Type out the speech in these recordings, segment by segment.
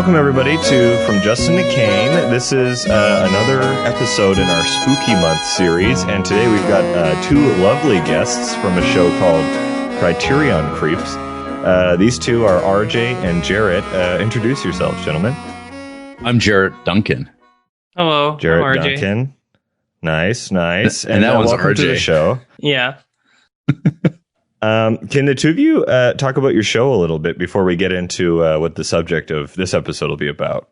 Welcome, everybody, to From Justin to Kane. This is another episode in our Spooky Month series, and today we've got two lovely guests from a show called Criterion Creeps. These two are RJ and Jarrett. Introduce yourselves, gentlemen. I'm Jarrett Duncan. Hello, Jarrett I'm RJ. Duncan. Nice. And that one's welcome RJ. to the show. Yeah. Can the two of you talk about your show a little bit before we get into what the subject of this episode will be about?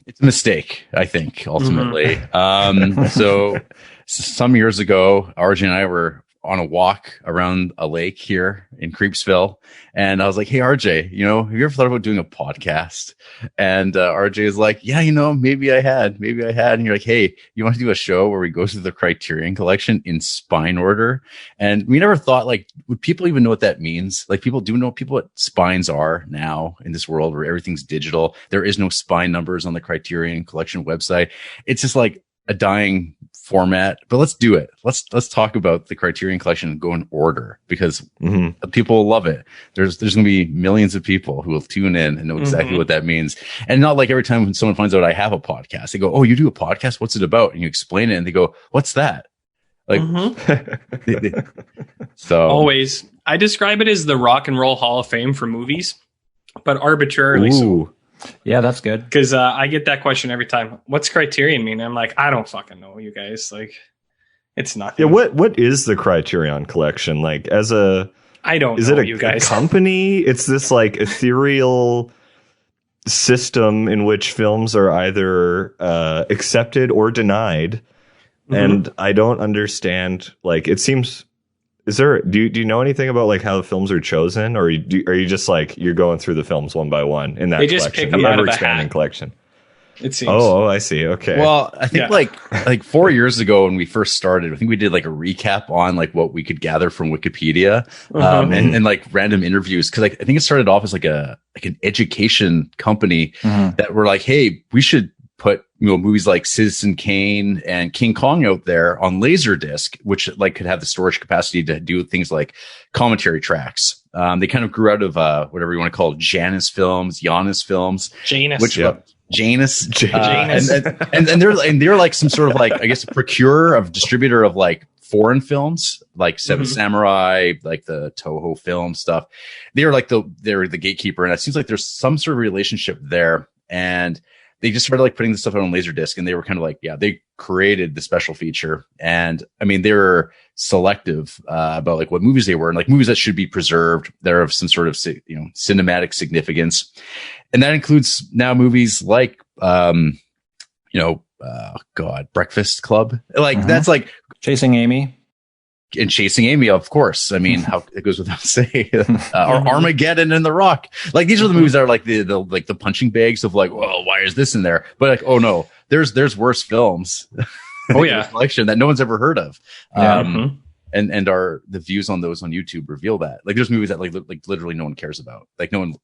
It's a mistake, I think, ultimately. So some years ago, RJ and I were on a walk around a lake here in Creepsville. And I was like, hey, RJ, have you ever thought about doing a podcast? And RJ is like, yeah, maybe I had. And you're like, hey, you want to do a show where we go through the Criterion collection in spine order? And we never thought, would people even know what that means? People do know what spines are now in this world where everything's digital. There is no spine numbers on the Criterion collection website. It's just like a dying format, but let's do it. Let's talk about the Criterion collection and go in order because people will love it. There's going to be millions of people who will tune in and know exactly what that means. And not like every time when someone finds out I have a podcast, they go, "Oh, you do a podcast? What's it about?" And you explain it and they go, "What's that?" So Always. I describe it as the Rock and Roll Hall of Fame for movies, but arbitrarily so. Yeah, that's good. Because I get that question every time. What's Criterion mean? I'm like, I don't fucking know, you guys. It's nothing. Yeah, what is the Criterion collection? I don't know, you guys. A company? It's this ethereal system in which films are either accepted or denied. And I don't understand. It seems. Do you know anything about how the films are chosen, or are you just you're going through the films one by one in that they collection? just pick them out of the expanding hat. collection. It seems. Oh, I see. Okay. Well, I think 4 years ago when we first started, I think we did a recap on what we could gather from Wikipedia, and random interviews. Cause I think it started off as an education company that were hey, we should put movies like Citizen Kane and King Kong out there on Laserdisc, which could have the storage capacity to do things like commentary tracks. They kind of grew out of whatever you want to call it, Janus films, Janus films, Janus. Janus. Janus. And they're some sort of I guess a procurer of distributor of foreign films like Seven Samurai, the Toho film stuff. They're they're the gatekeeper, and it seems like there's some sort of relationship there. And they just started putting this stuff out on Laserdisc, and they were kind of they created the special feature. And I mean, they were selective about what movies they were, and movies that should be preserved. They're of some sort of cinematic significance, and that includes now movies Breakfast Club. That's Chasing Amy. And Chasing Amy, of course. I mean, how it goes without saying. Or Armageddon and The Rock. These are the movies that are the punching bags of well, why is this in there? But oh no, there's worse films. Oh yeah, collection that no one's ever heard of. Yeah. And the views on those on YouTube reveal that there's movies that literally no one cares about. No one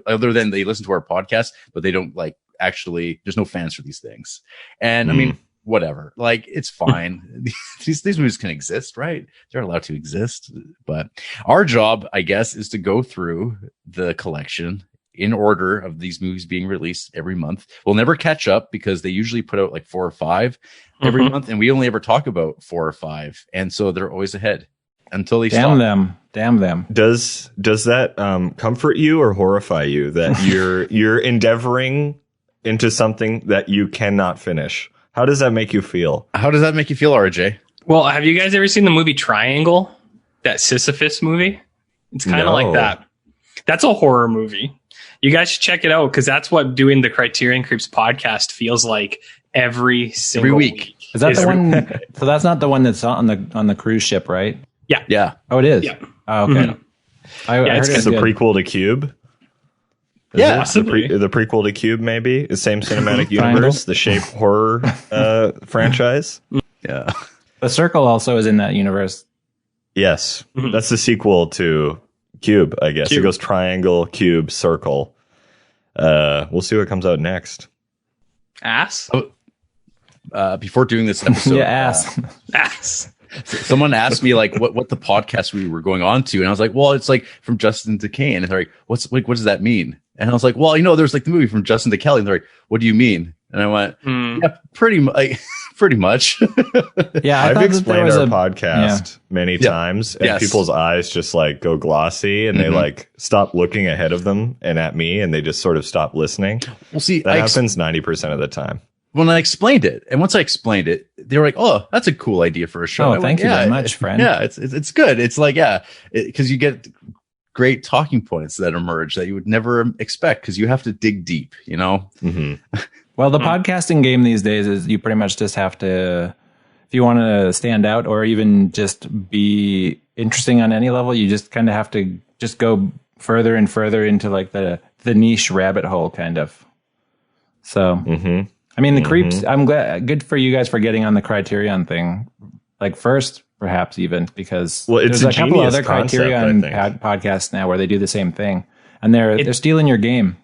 other than they listen to our podcast, but they don't actually. There's no fans for these things. And I mean, whatever, it's fine. these movies can exist, right? They're allowed to exist. But our job, I guess, is to go through the collection in order of these movies being released every month. We'll never catch up because they usually put out 4 or 5 every month, and we only ever talk about 4 or 5, and so they're always ahead until they stop. Damn them. Does that comfort you or horrify you that you're endeavoring into something that you cannot finish? How does that make you feel? How does that make you feel, RJ? Well, have you guys ever seen the movie Triangle? That Sisyphus movie? It's kind of like that. That's a horror movie. You guys should check it out because that's what doing the Criterion Creeps podcast feels like every week. Is that the one? So that's not the one that's on the cruise ship, right? Yeah. Yeah. Oh, it is. Yeah. Oh, okay. I heard It's the prequel to Cube. Yeah, the prequel to Cube, maybe the same cinematic universe, the Shape horror franchise. Yeah, The Circle also is in that universe. Yes, that's the sequel to Cube, I guess. It goes triangle, cube, circle. We'll see what comes out next. Ass. Before doing this episode, Yeah, Ass. someone asked me what the podcast we were going on to, and I was like, well, it's from Justin to Kane, and they're like, what does that mean? And I was like, well, there's like the movie from Justin to Kelly. And they're like, what do you mean? And I went, yeah, pretty much. Yeah, I've explained our podcast many times, and Yes. people's eyes just like go glossy, and they like stop looking ahead of them and at me, and they just sort of stop listening. Well, see, That happens 90% of the time. When I explained it, and once I explained it, they were like, "Oh, that's a cool idea for a show." Oh, thank you very much, friend. Yeah, it's good. It's like, because you get great talking points that emerge that you would never expect because you have to dig deep. Well, the podcasting game these days is you pretty much just have to, if you want to stand out or even just be interesting on any level, you just kind of have to just go further and further into like the niche rabbit hole kind of. So, I mean, the creeps, I'm glad, good for you guys for getting on the Criterion thing. Like first, perhaps even because it's there's a couple genius other concept, Criterion I think. podcasts now where they do the same thing, and they're stealing your game.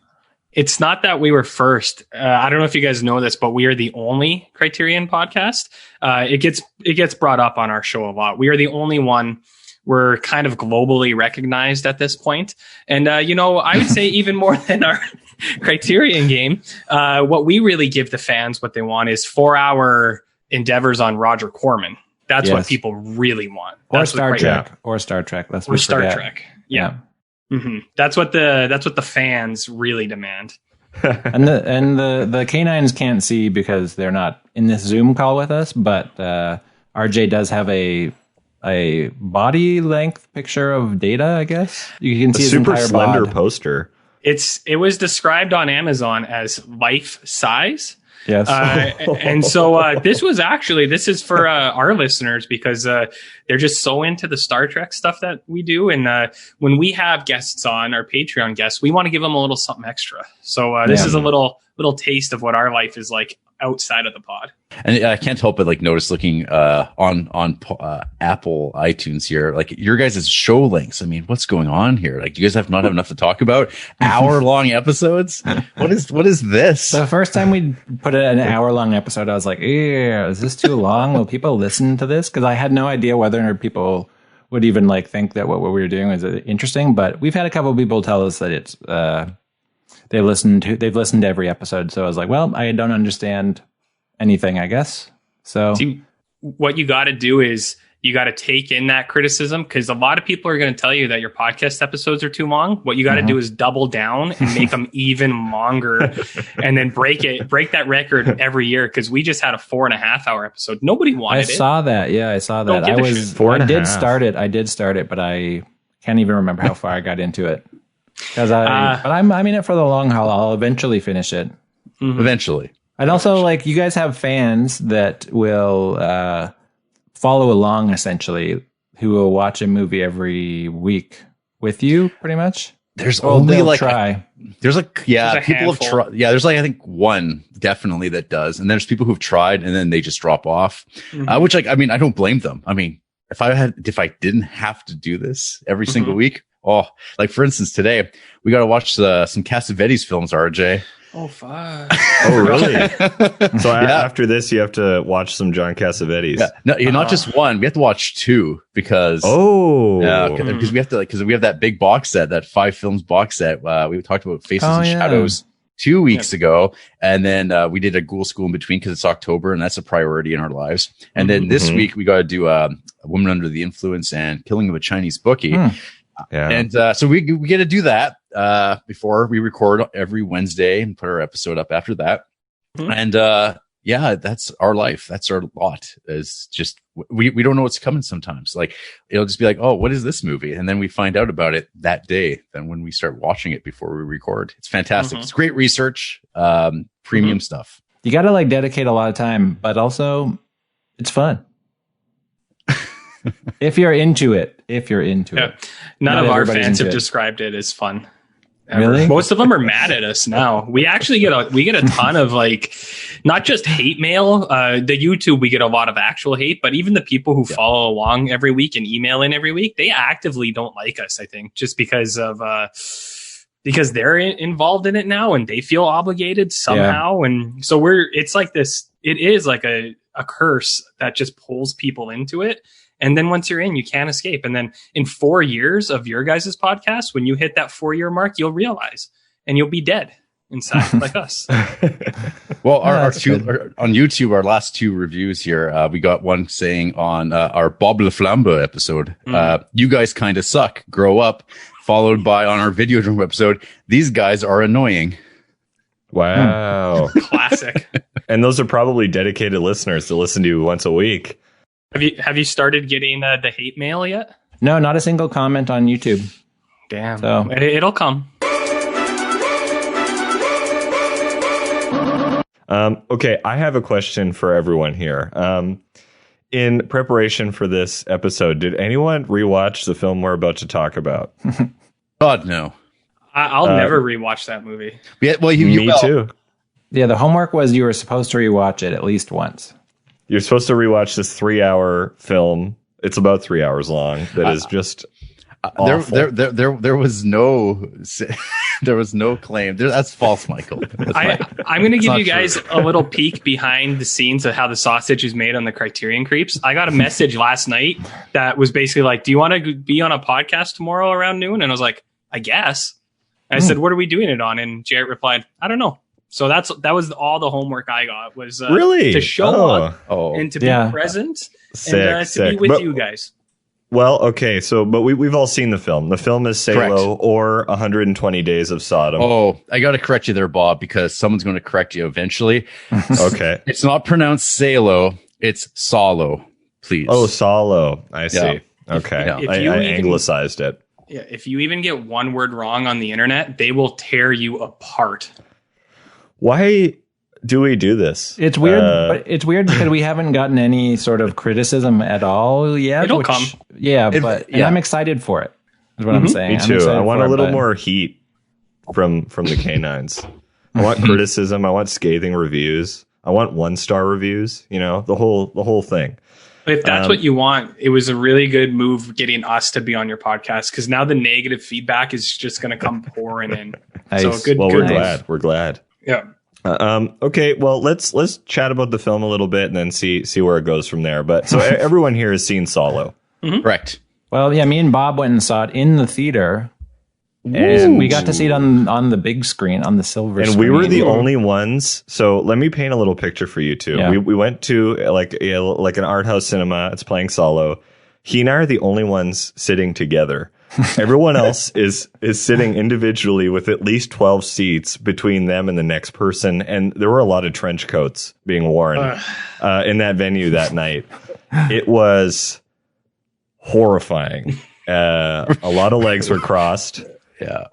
It's not that we were first. I don't know if you guys know this, but we are the only Criterion podcast. It gets brought up on our show a lot. We are the only one. We're kind of globally recognized at this point. And, I would say even more than our Criterion game, what we really give the fans what they want is 4-hour endeavors on Roger Corman. That's what people really want. Or Star Trek. Or Star Trek. Or Star Trek. Yeah. Mm-hmm. That's what the fans really demand. and the canines can't see because they're not in this Zoom call with us, but RJ does have a body length picture of Data, I guess. You can see his super entire slender bod. Poster. It was described on Amazon as life size. Yes. And so this is for our listeners because they're just so into the Star Trek stuff that we do. And when we have guests on, our Patreon guests, we want to give them a little something extra. So this is a little taste of what our life is like outside of the pod. And I can't help but like notice looking on Apple iTunes here, like your guys' show lengths. I mean, what's going on here? Like, you guys not have enough to talk about? Hour-long episodes? What is this? The first time we put an hour-long episode, I was like, is this too long? Will people listen to this? Because I had no idea whether or not people would even like think that what we were doing was interesting. But we've had a couple of people tell us that it's they've listened to every episode. So I was like, well, I don't understand anything, I guess. So see, what you got to do is you got to take in that criticism, because a lot of people are going to tell you that your podcast episodes are too long. What you got to do is double down and make them even longer, and then break that record every year. Because we just had a 4.5-hour episode. Nobody wanted it. I saw that. Yeah, I saw that. Don't give a shit. I did start it, but I can't even remember how far I got into it. But I'm in it for the long haul. I'll eventually finish it. Eventually. And also, like, you guys have fans that will follow along, essentially, who will watch a movie every week with you, pretty much. There's only like try. There's like people have handful. tried. Yeah, there's like I think one definitely that does, and there's people who've tried and then they just drop off. Which, like, I mean, I don't blame them. I mean, if I didn't have to do this every single week, like for instance, today we got to watch some Cassavetes films, RJ. Oh, fuck. Oh, really? So after this, you have to watch some John Cassavetes. Yeah, no, not just one. We have to watch two because because we have to because we have that big box set, that 5 films box set. We talked about Faces and Shadows 2 weeks ago, and then we did a Ghoul School in between because it's October and that's a priority in our lives. And then this week we got to do A Woman Under the Influence and Killing of a Chinese Bookie. Yeah. And so we get to do that before we record every Wednesday and put our episode up after that. And that's our life. That's our lot. Is just we don't know what's coming sometimes. Like, it'll just be like, oh, what is this movie? And then we find out about it that day. Then when we start watching it before we record, it's fantastic. It's great research, premium stuff. You got to like dedicate a lot of time, but also it's fun. If you're into it. None of our fans have described it as fun. Ever. Really? Most of them are mad at us now. We actually get a ton of like, not just hate mail. The YouTube, we get a lot of actual hate, but even the people who follow along every week and email in every week, they actively don't like us, I think, just because of, because they're involved in it now and they feel obligated somehow. Yeah. And so it's like this, it is like a curse that just pulls people into it. And then once you're in, you can't escape. And then in 4 years of your guys' podcast, when you hit that 4-year mark, you'll realize and you'll be dead inside like us. Well, Yeah, our that's two good. on YouTube, our last two reviews here, we got one saying on our Bob Le Flambe episode, you guys kind of suck, grow up, followed by on our Videodrome episode, these guys are annoying. Wow. Classic. And those are probably dedicated listeners to listen to you once a week. Have you started getting the hate mail yet? No, not a single comment on YouTube. Damn. So- It'll come. Okay, I have a question for everyone here. In preparation for this episode, did anyone rewatch the film we're about to talk about? God, no. I'll never rewatch that movie. Yeah, well, you Me will. too. Yeah, the homework was you were supposed to rewatch it at least once. You're supposed to rewatch this 3-hour film. It's about 3 hours long. That is just awful. There was no there was no claim. That's false, Michael. I'm going to give not you guys a little peek behind the scenes of how the sausage is made on the Criterion Creeps. I got a message last night that was basically like, do you want to be on a podcast tomorrow around noon? And I was like, I guess. And I said, what are we doing it on? And Jarrett replied, I don't know. So that was all the homework I got was really to show up Oh. and to be Yeah. present Sick, and to be sick. with But- you guys. Well, okay, but we've all seen the film. The film is Salo Correct. or 120 Days of Sodom. Oh, I got to correct you there, Bob, because someone's going to correct you eventually. Okay. It's not pronounced Salo, it's Salo, please. Oh, Salo. I see. Yeah. Okay. Yeah. If I you even- anglicized it. Yeah, if you even get one word wrong on the internet, they will tear you apart. Why do we do this? It's weird, but it's weird because we haven't gotten any sort of criticism at all yet. It'll come. Yeah, If- but and yeah. I'm excited for it. Is what I'm saying. Me I'm too. excited I want for a it, little but- more heat from the canines. I want criticism. I want scathing reviews. I want 1-star reviews. You know, the whole thing. If that's what you want, it was a really good move getting us to be on your podcast because now the negative feedback is just going to come pouring in. Nice. So good. Well, good we're move. glad. We're glad. Yeah. Okay, well, let's chat about the film a little bit and then see where it goes from there. But so everyone here has seen Salo. Correct. Well, yeah, me and Bob went and saw it in the theater, and we got to see it on the big screen, on the silver And screen. we were the only ones. So let me paint a little picture for you two. Yeah. We went to like an art house cinema. It's playing Salo. He and I are the only ones sitting together. Everyone else is sitting individually with at least 12 seats between them and the next person. And there were a lot of trench coats being worn in that venue that night. It was horrifying. A lot of legs were crossed. Yeah.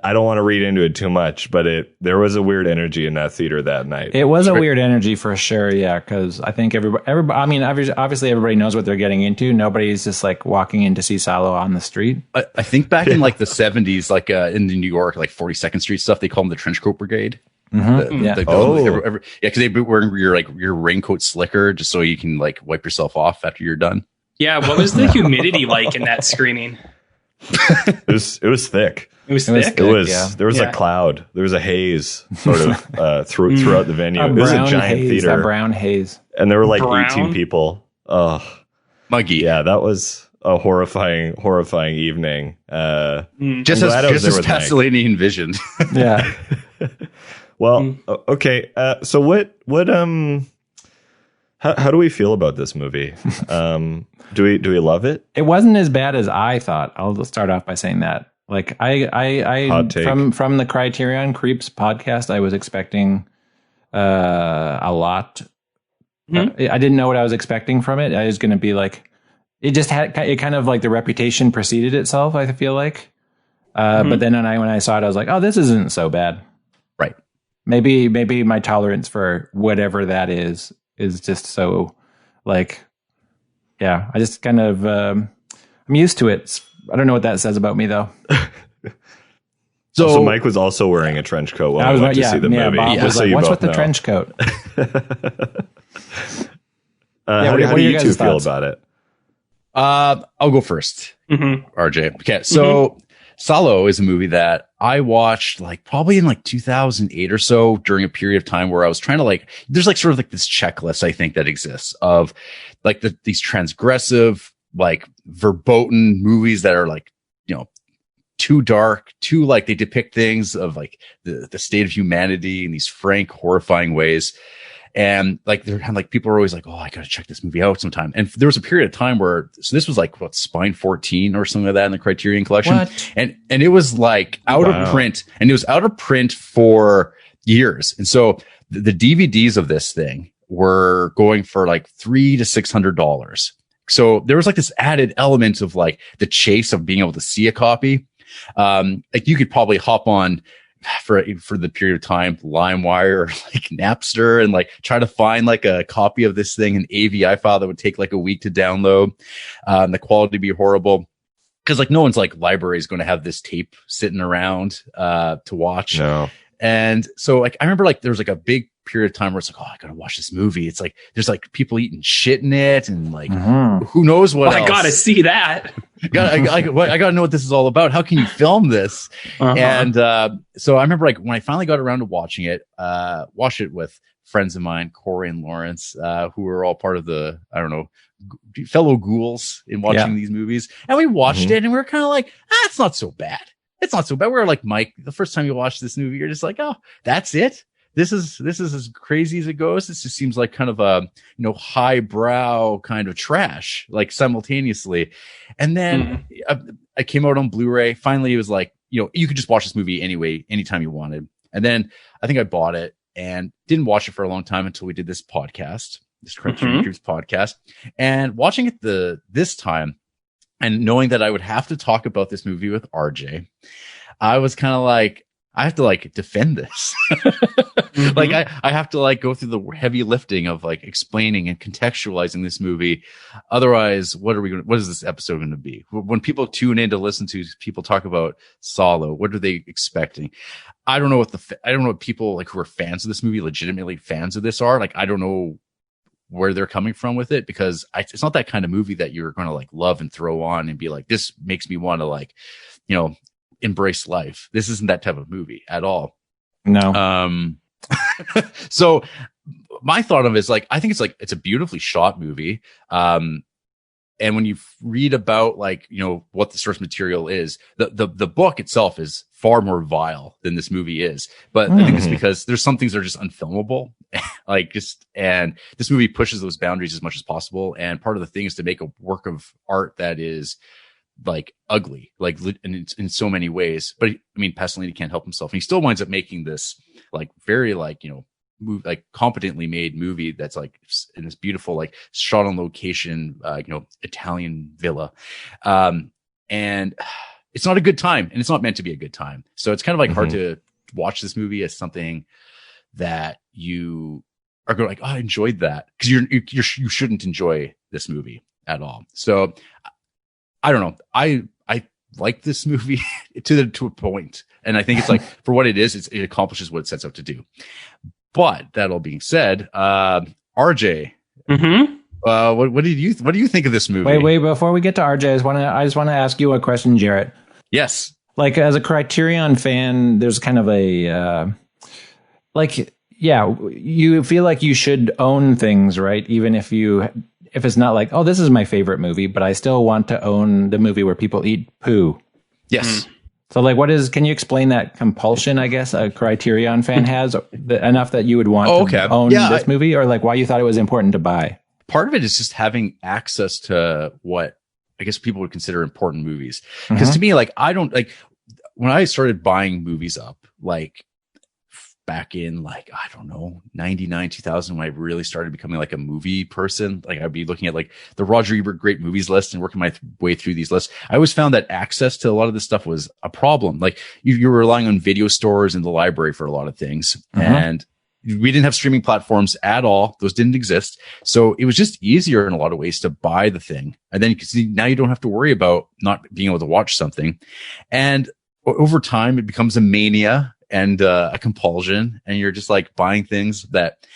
I don't want to read into it too much, but there was a weird energy in that theater that night. It was a weird energy for sure, yeah, because I think everybody, I mean, obviously everybody knows what they're getting into. Nobody's just like walking in to see Salo on the street. I think back in like the 70s, like in New York, like 42nd Street stuff, they call them the Trench Coat Brigade. Yeah. Because they be wearing your raincoat slicker just so you can like wipe yourself off after you're done. Yeah. What was the humidity like in that screening? It was thick. It was It was thick. thick. It was Yeah. there was Yeah. a cloud. There was a haze sort of throughout the venue. A It was a brown giant haze, theater, that brown haze. and there were like Brown? 18 people. Oh, Muggy. yeah, that was a horrifying evening. Just I'm glad I was as there with Mike. Pasolini envisioned. Yeah. Well, okay. So what how do we feel about this movie? Do we love it? It wasn't as bad as I thought. I'll start off by saying that. Like I Hot take. from the Criterion Creeps podcast, I was expecting a lot. I didn't know what I was expecting from it. I was going to be like, it just had it kind of like the reputation preceded itself. I feel like, but then when I saw it, I was like, oh, this isn't so bad. Right. Maybe my tolerance for whatever that is just so like, yeah. I just kind of I'm used to it. I don't know what that says about me though. So Mike was also wearing a trench coat when I we was went to yeah, see the yeah, movie. Bob Just was so like, you what's both with the know. trench coat? How what do are you your two guys' feel thoughts? about it? I'll go first. Mm-hmm. RJ. Okay, so Salò is a movie that I watched like probably in like 2008 or so during a period of time where I was trying to like, there's like sort of like this checklist I think that exists of like these transgressive, like verboten movies that are like, you know, too dark, too like they depict things of like the state of humanity in these frank, horrifying ways. And like they're kind of like people are always like, oh, I gotta check this movie out sometime. And there was a period of time where so this was like what Spine 14 or something like that in the Criterion collection. What? And it was like out of print, and it was out of print for years. And so the DVDs of this thing were going for like $300 to $600. So there was like this added element of like the chase of being able to see a copy. Like you could probably hop on for the period of time, LimeWire or like Napster, and like try to find like a copy of this thing, an AVI file that would take like a week to download, and the quality be horrible. Cause like no one's like library is going to have this tape sitting around, to watch. No. And so like, I remember like there was like a big period of time where it's like, oh, I gotta watch this movie. It's like, there's like people eating shit in it and like, who knows what else. I gotta see that. I gotta know what this is all about. How can you film this? And so I remember like when I finally got around to watching it, watched it with friends of mine, Corey and Lawrence, who were all part of the, I don't know, fellow ghouls in watching these movies. And we watched it and we were kind of like, it's not so bad. It's not so bad. We were like, Mike, the first time you watch this movie, you're just like, oh, that's it. This is as crazy as it goes. This just seems like kind of a, highbrow kind of trash, like simultaneously. And then I came out on Blu-ray. Finally, it was like, you could just watch this movie anyway, anytime you wanted. And then I think I bought it and didn't watch it for a long time until we did this podcast, this Criterion Creeps podcast. And watching it this time and knowing that I would have to talk about this movie with RJ, I was kind of like, I have to like defend this. Like I have to like go through the heavy lifting of like explaining and contextualizing this movie. Otherwise, what is this episode going to be? When people tune in to listen to people talk about Salo, what are they expecting? I don't know what people like who are fans of this movie, legitimately fans of this are. Like, I don't know where they're coming from with it, because it's not that kind of movie that you're going to like love and throw on and be like, this makes me want to like, embrace life. This isn't that type of movie at all. No. So my thought of it is like, I think it's a beautifully shot movie. And when you read about like, what the source material is, the book itself is far more vile than this movie is. But I think it's because there's some things that are just unfilmable. And this movie pushes those boundaries as much as possible. And part of the thing is to make a work of art that is like ugly, like in so many ways. But I mean, Pasolini can't help himself. And he still winds up making this like very like, like competently made movie that's like in this beautiful, like shot on location, Italian villa. And it's not a good time, and it's not meant to be a good time. So it's kind of like hard to watch this movie as something that you are going like, oh, I enjoyed that, because you shouldn't enjoy this movie at all. So I don't know. I like this movie to a point, and I think it's like for what it is, it accomplishes what it sets out to do. But that all being said, RJ, what do you think of this movie? Wait, before we get to RJ, I just want to ask you a question, Jarrett. Yes. Like, as a Criterion fan, there's kind of a you feel like you should own things, right? Even if it's not like, oh, this is my favorite movie, but I still want to own the movie where people eat poo. Yes. So like, can you explain that compulsion, I guess, a Criterion fan has enough that you would want to own this movie, or like why you thought it was important to buy? Part of it is just having access to what I guess people would consider important movies. Because to me, like, I don't like when I started buying movies up, like back in like, I don't know, 99, 2000, when I really started becoming like a movie person. Like I'd be looking at like the Roger Ebert great movies list and working my way through these lists. I always found that access to a lot of this stuff was a problem. Like you're relying on video stores and the library for a lot of things. And we didn't have streaming platforms at all. Those didn't exist. So it was just easier in a lot of ways to buy the thing. And then you can see now you don't have to worry about not being able to watch something. And over time, it becomes a mania and a compulsion, and you're just like buying things that,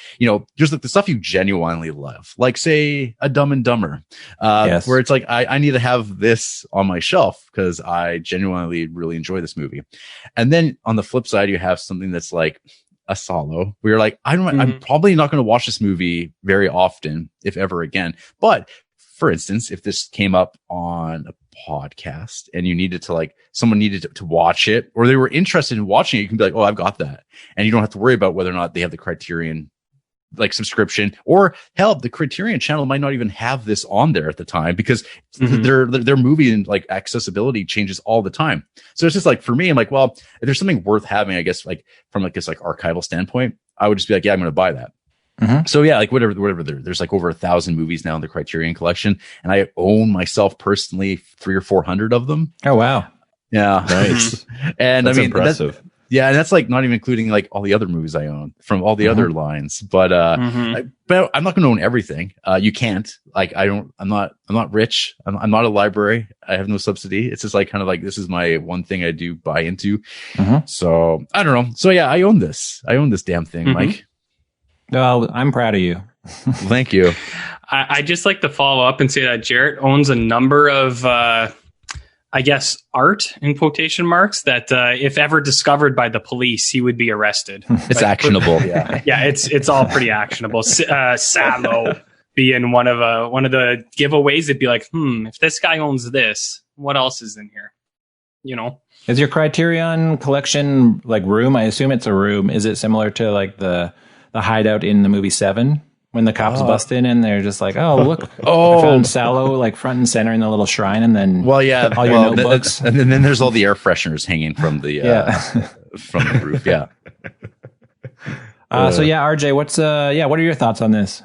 just like the stuff you genuinely love, like say a Dumb and Dumber, where it's like, I need to have this on my shelf because I genuinely really enjoy this movie. And then on the flip side, you have something that's like a Salo, where you're like, I'm probably not going to watch this movie very often, if ever again. But for instance, if this came up on a podcast and you needed to like, someone needed to watch it, or they were interested in watching it, you can be like, oh, I've got that. And you don't have to worry about whether or not they have the Criterion like subscription, or hell, the Criterion channel might not even have this on there at the time, because their movie and like accessibility changes all the time. So it's just like, for me, I'm like, well, if there's something worth having, I guess, like from like this like archival standpoint, I would just be like, yeah, I'm going to buy that. So yeah, like whatever there's like over 1,000 movies now in the Criterion collection, and I own myself personally 300 or 400 of them. Oh wow. Yeah. Nice. And that's I mean, impressive. yeah, and that's like not even including like all the other movies I own from all the other lines. But but I'm not going to own everything. You can't. Like I'm not rich. I'm not a library. I have no subsidy. It's just like kind of like, this is my one thing I do buy into. So I don't know. So yeah, I own this damn thing, Mike. Well, I'm proud of you. Thank you. I just like to follow up and say that Jarrett owns a number of, I guess, art in quotation marks that if ever discovered by the police, he would be arrested. It's actionable. Yeah. Yeah, it's all pretty actionable. Salo being one of the giveaways. It'd be like, if this guy owns this, what else is in here? You know? Is your Criterion collection like room? I assume it's a room. Is it similar to like the hideout in the movie Seven, when the cops bust in and they're just like, oh, look, I found Salo like front and center in the little shrine, and then all your notebooks. And then there's all the air fresheners hanging from the from the roof. Yeah. So yeah, RJ, what are your thoughts on this?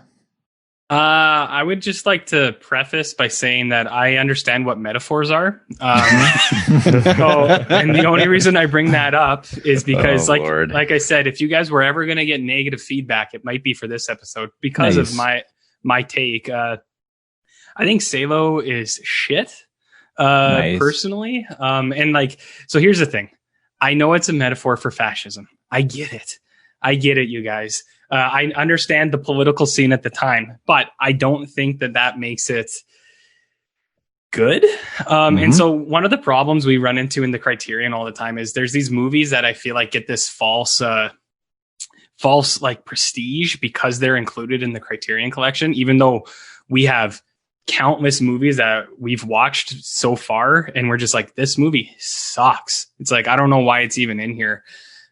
I would just like to preface by saying that I understand what metaphors are. And the only reason I bring that up is because, like I said, if you guys were ever going to get negative feedback, it might be for this episode because of my take. I think Salo is shit, personally. And like, so here's the thing. I know it's a metaphor for fascism. I get it, you guys. I understand the political scene at the time, but I don't think that makes it good. And so one of the problems we run into in the Criterion all the time is there's these movies that I feel like get this false like prestige because they're included in the Criterion collection, even though we have countless movies that we've watched so far and we're just like, this movie sucks. It's like, I don't know why it's even in here.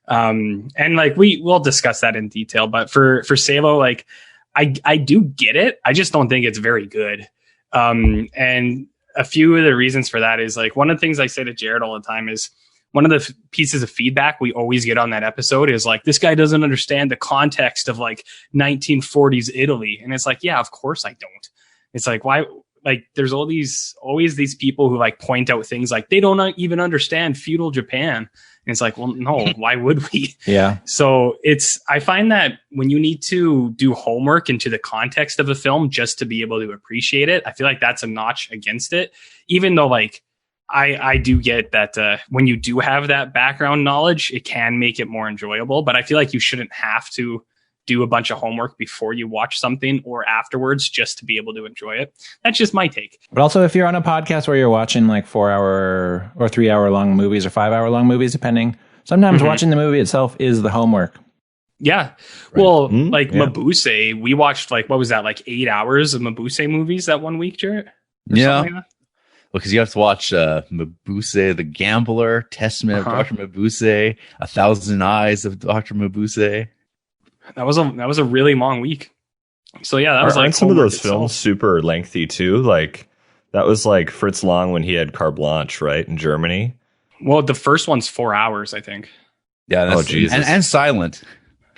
And like we'll discuss that in detail, but for Salo, like I do get it. I just don't think it's very good. And a few of the reasons for that is like, one of the things I say to Jarrett all the time is one of the pieces of feedback we always get on that episode is like, this guy doesn't understand the context of like 1940s Italy. And it's like, yeah, of course I don't. It's like, why? Like there's always these people who like point out things like they don't even understand feudal Japan. And it's like, well, no, why would we? Yeah. So I find that when you need to do homework into the context of a film just to be able to appreciate it, I feel like that's a notch against it. Even though like, I do get that when you do have that background knowledge, it can make it more enjoyable, but I feel like you shouldn't have to do a bunch of homework before you watch something or afterwards just to be able to enjoy it. That's just my take. But also if you're on a podcast where you're watching like 4-hour or 3-hour long movies or 5-hour long movies, depending, sometimes watching the movie itself is the homework. Yeah. Right. Well, Mabuse, we watched like, what was that? Like 8 hours of Mabuse movies that one week, Jarrett? Yeah. Like well, because you have to watch Mabuse, The Gambler, Testament of Dr. Mabuse, 1,000 Eyes of Dr. Mabuse. That was a really long week. So yeah, that was like some of those films super lengthy too. Like that was like Fritz Lang when he had Carte Blanche, right, in Germany. Well, the first one's 4 hours, I think. Yeah, that's Jesus. And silent.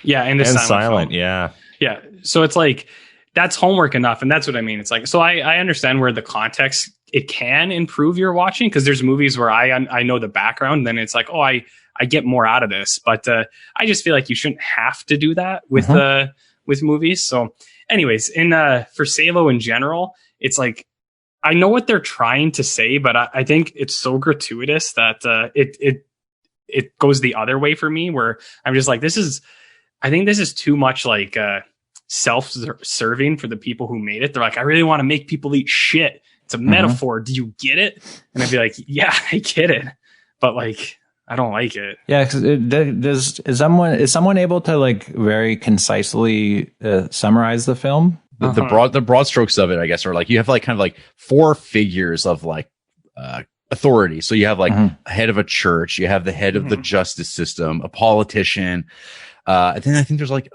Yeah, and silent. Yeah. Yeah. So it's like that's homework enough, and that's what I mean. It's like, so I understand where the context it can improve your watching, because there's movies where I know the background, then it's like, oh, I get more out of this, but I just feel like you shouldn't have to do that with movies. So anyways, for Salo in general, it's like, I know what they're trying to say, but I think it's so gratuitous that it goes the other way for me, where I'm just like, I think this is too much like self-serving for the people who made it. They're like, I really want to make people eat shit. It's a metaphor. Do you get it? And I'd be like, yeah, I get it. But like, I don't like it. Yeah, because is someone able to like very concisely summarize the film? the broad strokes of it, I guess, are like you have like kind of like four figures of like authority. So you have like a head of a church, you have the head of the justice system, a politician, and then I think there's like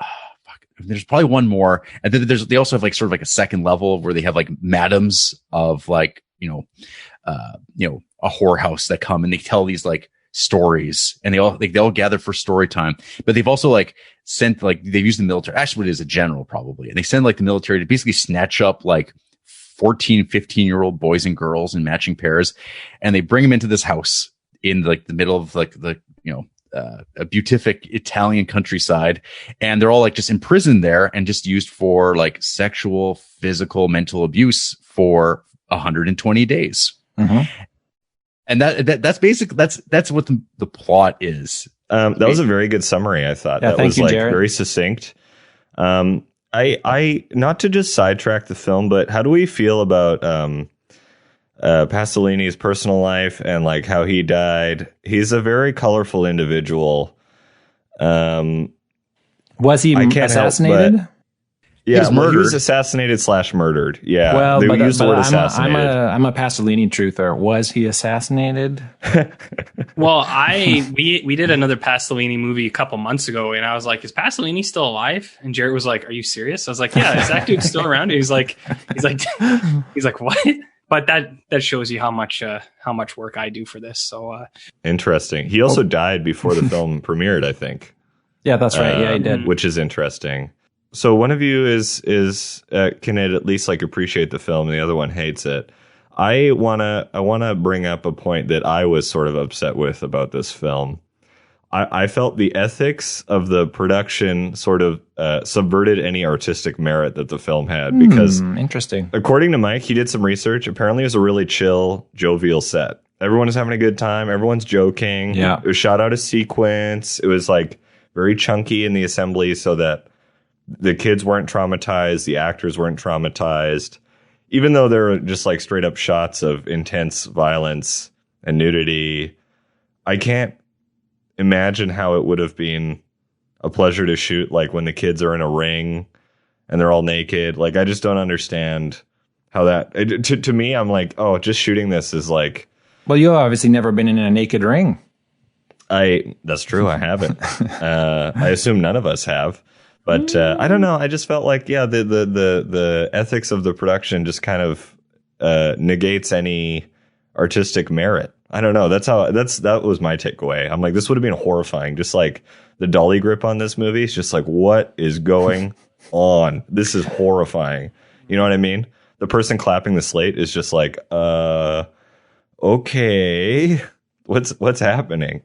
there's probably one more, and then they also have like sort of like a second level where they have like madams of like a whorehouse that come and they tell these like stories, and they all gather for story time. But they've also like sent like they've used the military. Actually, it is a general probably, and they send like the military to basically snatch up like 14, 15-year-old boys and girls in matching pairs, and they bring them into this house in like the middle of like the a beatific Italian countryside, and they're all like just imprisoned there and just used for like sexual, physical, mental abuse for 120 days. And that's basically that's what the plot is. That was a very good summary. I thought that was like Jarrett. very succinct. I not to just sidetrack the film, but how do we feel about Pasolini's personal life and like how he died? He's a very colorful individual. Was he assassinated? Yeah, he was assassinated / murdered. Yeah, well, they but, use the word assassinated. I'm a Pasolini truther. Was he assassinated? Well, we did another Pasolini movie a couple months ago, and I was like, "Is Pasolini still alive?" And Jarrett was like, "Are you serious?" I was like, "Yeah, is that dude still around?" He's like, "What?" But that shows you how much work I do for this. So interesting. He also died before the film premiered, I think. Yeah, that's right. Yeah, he did, which is interesting. So one of you can at least like appreciate the film, and the other one hates it. I wanna bring up a point that I was sort of upset with about this film. I felt the ethics of the production sort of subverted any artistic merit that the film had, because interesting. According to Mike, he did some research. Apparently, it was a really chill, jovial set. Everyone was having a good time. Everyone's joking. Yeah, it was shot out of sequence. It was like very chunky in the assembly, so that the kids weren't traumatized, the actors weren't traumatized, even though there were just like straight up shots of intense violence and nudity. I can't imagine how it would have been a pleasure to shoot like when the kids are in a ring and they're all naked. Like, I just don't understand how that to me, I'm like, oh, just shooting this is like, well, you've obviously never been in a naked ring. That's true. I haven't. I assume none of us have. But I don't know. I just felt like, yeah, the ethics of the production just kind of negates any artistic merit. I don't know. That was my takeaway. I'm like, this would have been horrifying. Just like the dolly grip on this movie is just like, what is going on? This is horrifying. You know what I mean? The person clapping the slate is just like, okay, what's happening?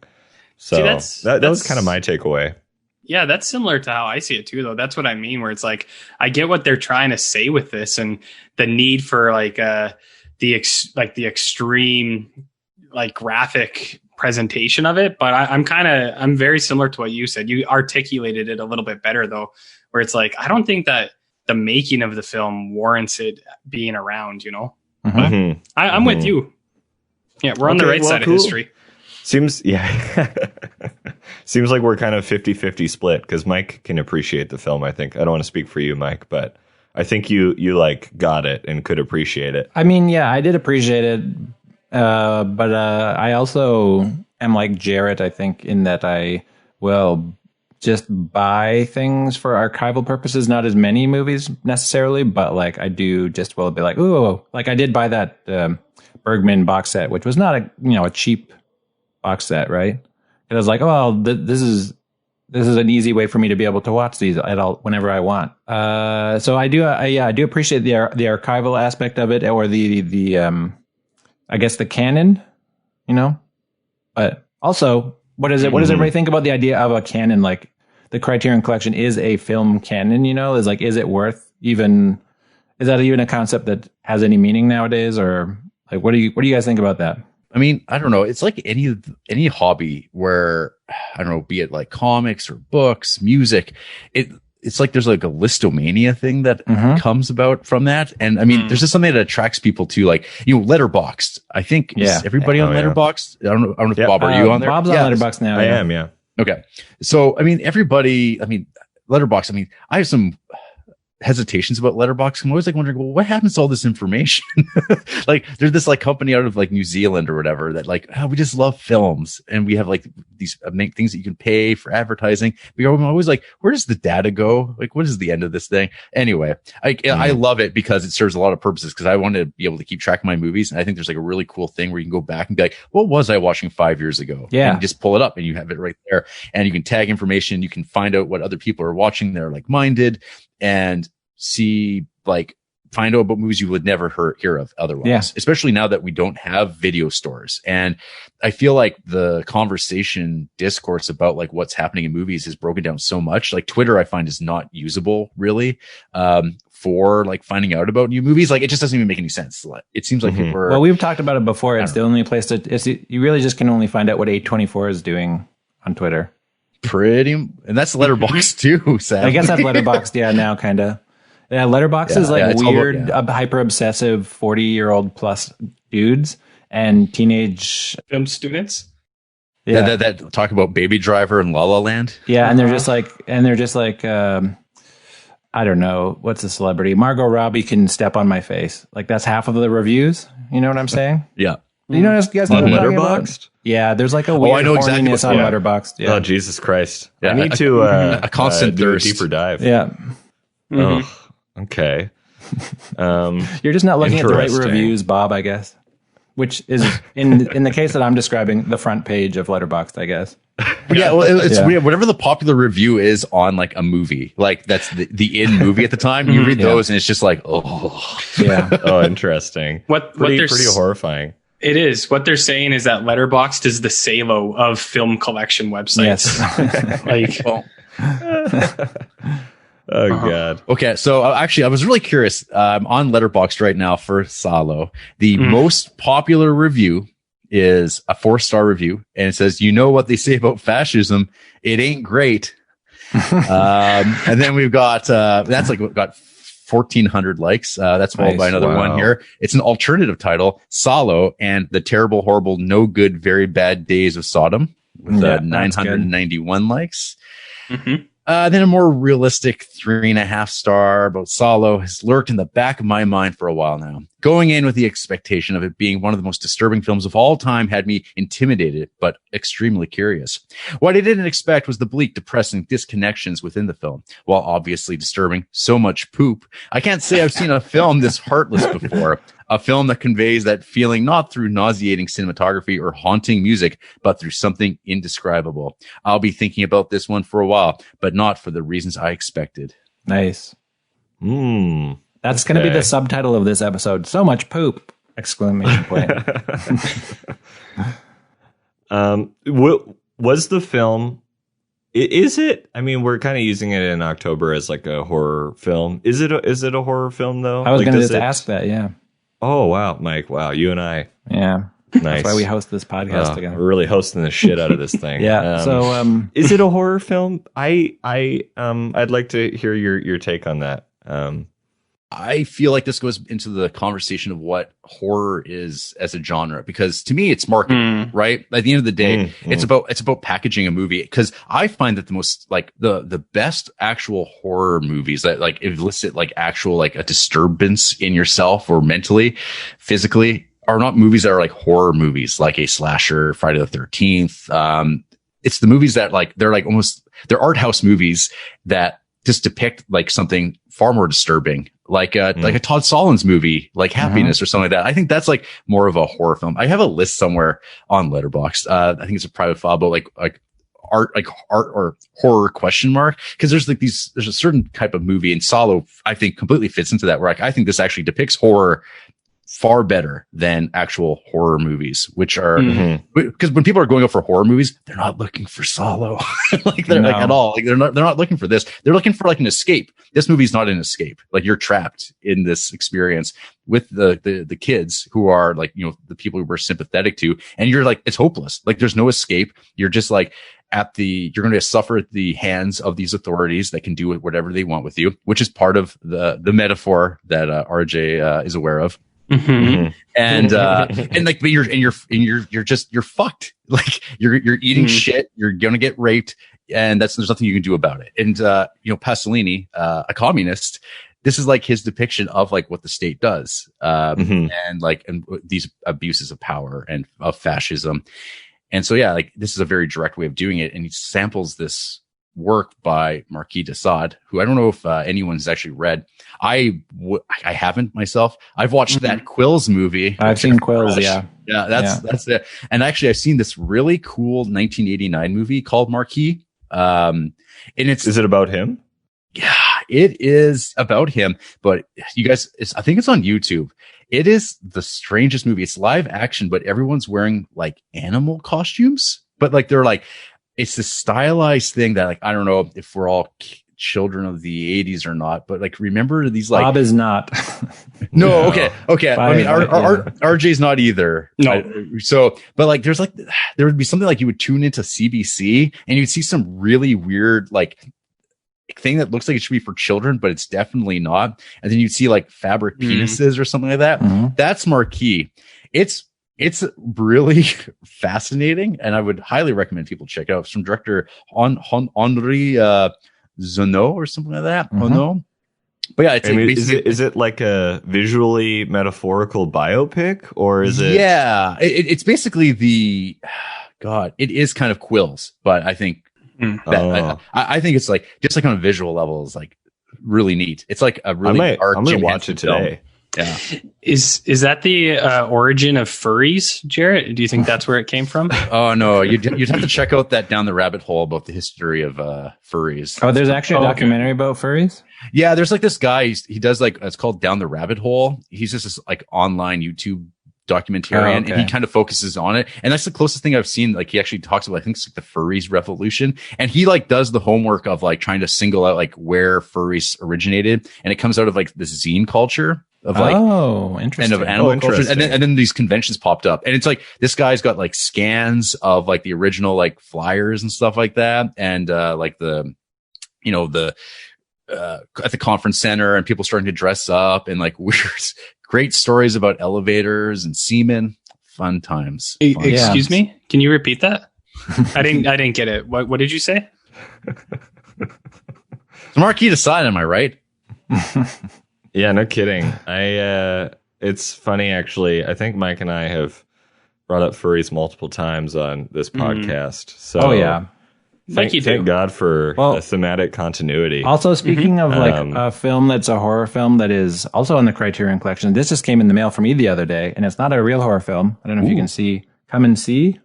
So see, that was kind of my takeaway. Yeah, that's similar to how I see it too, though. That's what I mean, where it's like, I get what they're trying to say with this and the need for like the extreme like graphic presentation of it. But I'm very similar to what you said. You articulated it a little bit better though, where it's like, I don't think that the making of the film warrants it being around, you know? Mm-hmm. I'm with you. Yeah, we're on the right side of history. Seems like we're kind of 50-50 split, because Mike can appreciate the film, I think. I don't want to speak for you, Mike, but I think you like got it and could appreciate it. I mean, yeah, I did appreciate it, but I also am like Jarrett, I think, in that I will just buy things for archival purposes, not as many movies necessarily, but like I do just will be like, ooh, like I did buy that Bergman box set, which was not a cheap box set, right? And I was like, oh, this is an easy way for me to be able to watch these whenever I want. So I do appreciate the archival aspect of it, or the I guess the canon, you know. But also, what does everybody think about the idea of a canon? Like the Criterion Collection is a film canon, you know? Is that even a concept that has any meaning nowadays, or like what do you guys think about that? I mean, I don't know. It's like any hobby where, I don't know, be it like comics or books, music. It's like there's like a listomania thing that comes about from that. And I mean, there's just something that attracts people to, like, Letterboxd. I think is everybody on Letterboxd? I don't know if Bob, are you on there? Bob's on Letterboxd now. I am, yeah. Okay. So, I mean, Letterboxd, I mean, I have some hesitations about Letterboxd. I'm always like wondering, well, what happens to all this information? Like there's this like company out of like New Zealand or whatever that like, we just love films and we have like these things that you can pay for advertising. But I'm always like, where does the data go? Like, what is the end of this thing? Anyway, I love it because it serves a lot of purposes because I want to be able to keep track of my movies. And I think there's like a really cool thing where you can go back and be like, what was I watching 5 years ago? Yeah. And just pull it up and you have it right there and you can tag information. You can find out what other people are watching. They're like minded and see like find out about movies you would never hear of otherwise, especially now that we don't have video stores. And I feel like the conversation discourse about like what's happening in movies is broken down so much. Like Twitter, I find is not usable really, for like finding out about new movies. Like it just doesn't even make any sense. It seems like people are, well, we've talked about it before. It's the only place you really just can only find out what A24 is doing on Twitter. And that's Letterboxd too, Sam. I guess that's Letterboxd, now kind of. Yeah, Letterboxd is like weird, hyper obsessive 40-year-old plus dudes and teenage film students. Yeah, that talk about Baby Driver and La La Land. Yeah, and they're just like, I don't know, what's a celebrity? Margot Robbie can step on my face. Like that's half of the reviews. You know what I'm saying? Yeah. You know, you guys know what I'm talking about? Yeah, there's like a weird horniness on Letterboxd. Yeah. Oh, Jesus Christ! Yeah, I need to a constant do a thirst. deeper dive. Yeah. Oh, okay. You're just not looking at the right reviews, Bob, I guess. Which is in the case that I'm describing, the front page of Letterboxd, I guess. Yeah, well, it's weird. Whatever the popular review is on like a movie, like that's the in movie at the time. You read those, and it's just like, oh, yeah, oh, interesting. Pretty horrifying. It is. What they're saying is that Letterboxd is the Salo of film collection websites. Yes. Oh God. Okay, so actually, I was really curious. On Letterboxd right now for Salo, the most popular review is a 4-star review, and it says, "You know what they say about fascism? It ain't great." And then we've got that's like got 1,400 likes. That's followed by another one here. It's an alternative title, Salo and the terrible, horrible, no good, very bad Days of Sodom with 991 likes. Mm-hmm. Then a more realistic 3.5 star about Salo has lurked in the back of my mind for a while now. Going in with the expectation of it being one of the most disturbing films of all time had me intimidated, but extremely curious. What I didn't expect was the bleak, depressing disconnections within the film. While obviously disturbing, so much poop. I can't say I've seen a film this heartless before. A film that conveys that feeling not through nauseating cinematography or haunting music, but through something indescribable. I'll be thinking about this one for a while, but not for the reasons I expected. Nice. That's going to be the subtitle of this episode. So much poop! Exclamation point. Was the film? Is it? I mean, we're kind of using it in October as like a horror film. Is it a horror film though? I was going to just ask that. Yeah. Oh wow, Mike! Wow, you and I. Yeah. Nice. That's why we host this podcast together. We're really hosting the shit out of this thing. Yeah. Is it a horror film? I'd like to hear your take on that. I feel like this goes into the conversation of what horror is as a genre, because to me it's marketing, right? At the end of the day, it's about packaging a movie. Because I find that the most like the best actual horror movies that like elicit like actual like a disturbance in yourself or mentally, physically, are not movies that are like horror movies, like a slasher, Friday the 13th. It's the movies that like they're art house movies that just depict like something far more disturbing, like a Todd Solondz movie, like Happiness or something like that. I think that's like more of a horror film. I have a list somewhere on Letterboxd. I think it's a private file, but like art or horror question mark. Cause there's a certain type of movie, and Salo, I think, completely fits into that, where like, I think this actually depicts horror far better than actual horror movies, which are because when people are going out for horror movies, they're not looking for Salo like at all. Like they're not looking for this. They're looking for like an escape. This movie's not an escape. Like you're trapped in this experience with the kids who are like, you know, the people who we're sympathetic to, and you're like, it's hopeless. Like there's no escape. You're just like you're going to suffer at the hands of these authorities that can do whatever they want with you, which is part of the metaphor that RJ is aware of. And like, but you're fucked. Like you're eating shit. You're going to get raped, and there's nothing you can do about it. And, you know, Pasolini, a communist, this is like his depiction of like what the state does, and these abuses of power and of fascism. And so, yeah, like this is a very direct way of doing it. And he samples this work by Marquis de Sade, who I don't know if anyone's actually read. I haven't myself. I've watched that Quills movie. I've seen Quills. Yeah. Yeah. That's it. And actually I've seen this really cool 1989 movie called Marquis. And is it about him? Yeah, it is about him, but you guys, I think it's on YouTube. It is the strangest movie. It's live action, but everyone's wearing like animal costumes, but like they're like, it's this stylized thing that like, I don't know if we're all children of the 80s or not, but like, remember these like. Bob is not. No. Okay. I mean, RJ's not either. No. But like, there would be something like you would tune into CBC and you'd see some really weird, like, thing that looks like it should be for children, but it's definitely not. And then you'd see like fabric penises or something like that. Mm-hmm. That's Marquis. It's really fascinating, and I would highly recommend people check it out. It's from director Henri Zonneau or something like that. Mm-hmm. Oh no. But yeah, is it like a visually metaphorical biopic, or is it? Yeah, it's basically it is kind of Quills, but I think I think it's like just like on a visual level is like really neat. It's like a really I'm gonna watch it today. Yeah. Is that the origin of furries, Jarrett? Do you think that's where it came from? Oh no, you'd have to check out that Down the Rabbit Hole about the history of furries. Oh, there's actually a documentary about furries? Yeah, there's like this guy, he does like, it's called Down the Rabbit Hole. He's just this like online YouTube documentarian, and he kind of focuses on it. And that's the closest thing I've seen. Like he actually talks about, I think it's like the furries revolution. And he like does the homework of like trying to single out like where furries originated. And it comes out of like this zine culture of like, interesting. And of animal culture. And then these conventions popped up, and it's like, this guy's got like scans of like the original like flyers and stuff like that. And, like at the conference center, and people starting to dress up, and like weird, great stories about elevators and semen. Fun times. Excuse me? Can you repeat that? I didn't get it. What did you say? It's Marquis de Sade, am I right? Yeah, no kidding. It's funny actually. I think Mike and I have brought up furries multiple times on this podcast. So Thank God for a thematic continuity. Also, speaking of like a film that's a horror film that is also on the Criterion Collection, this just came in the mail for me the other day, and it's not a real horror film. I don't know if you can see. Come and See.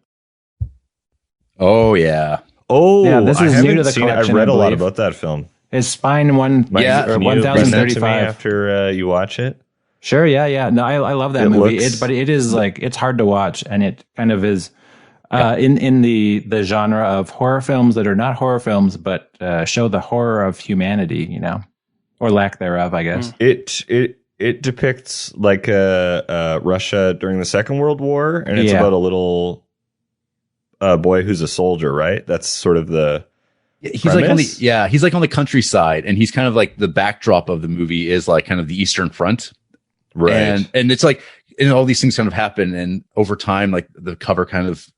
Oh yeah. Oh yeah. This is new to the collection. I've read a lot about that film. It's Spine 1035 after you watch it. Sure. Yeah. No, I love that movie. But it is like, it's hard to watch, and it kind of is. In the genre of horror films that are not horror films, but show the horror of humanity, or lack thereof, I guess. It depicts like Russia during the Second World War, and it's about a little boy who's a soldier, right? That's sort of the he's like on the countryside, and he's kind of like the backdrop of the movie is like kind of the Eastern Front, right? And it's like, and all these things kind of happen, and over time, like the cover kind of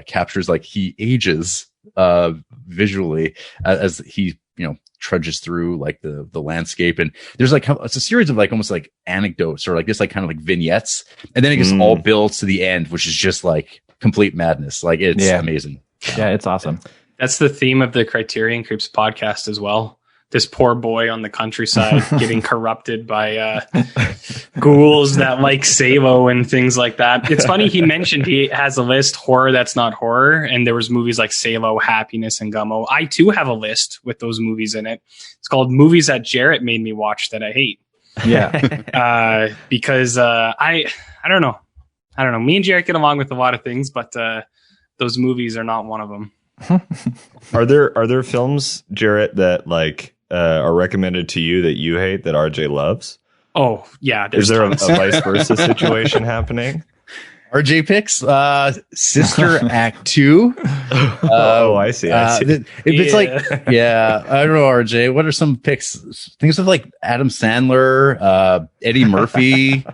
captures like he ages visually as he trudges through like the landscape, and there's like it's a series of like almost like anecdotes or like this like kind of like vignettes, and then it gets all builds to the end, which is just like complete madness. Like it's amazing. Yeah, it's awesome. That's the theme of the Criterion Creeps podcast as well. This poor boy on the countryside getting corrupted by ghouls that like Salo and things like that. It's funny, he mentioned he has a list, horror that's not horror, and there was movies like Salo, Happiness, and Gummo. I too have a list with those movies in it. It's called Movies That Jarrett Made Me Watch That I Hate. Yeah. Because I don't know. Me and Jarrett get along with a lot of things, but those movies are not one of them. Are there films, Jarrett, that like are recommended to you that you hate that RJ loves? Oh yeah, is there a vice versa situation happening? RJ picks Sister Act 2. I see. It's like, I don't know, RJ. What are some picks? Things of like Adam Sandler, Eddie Murphy.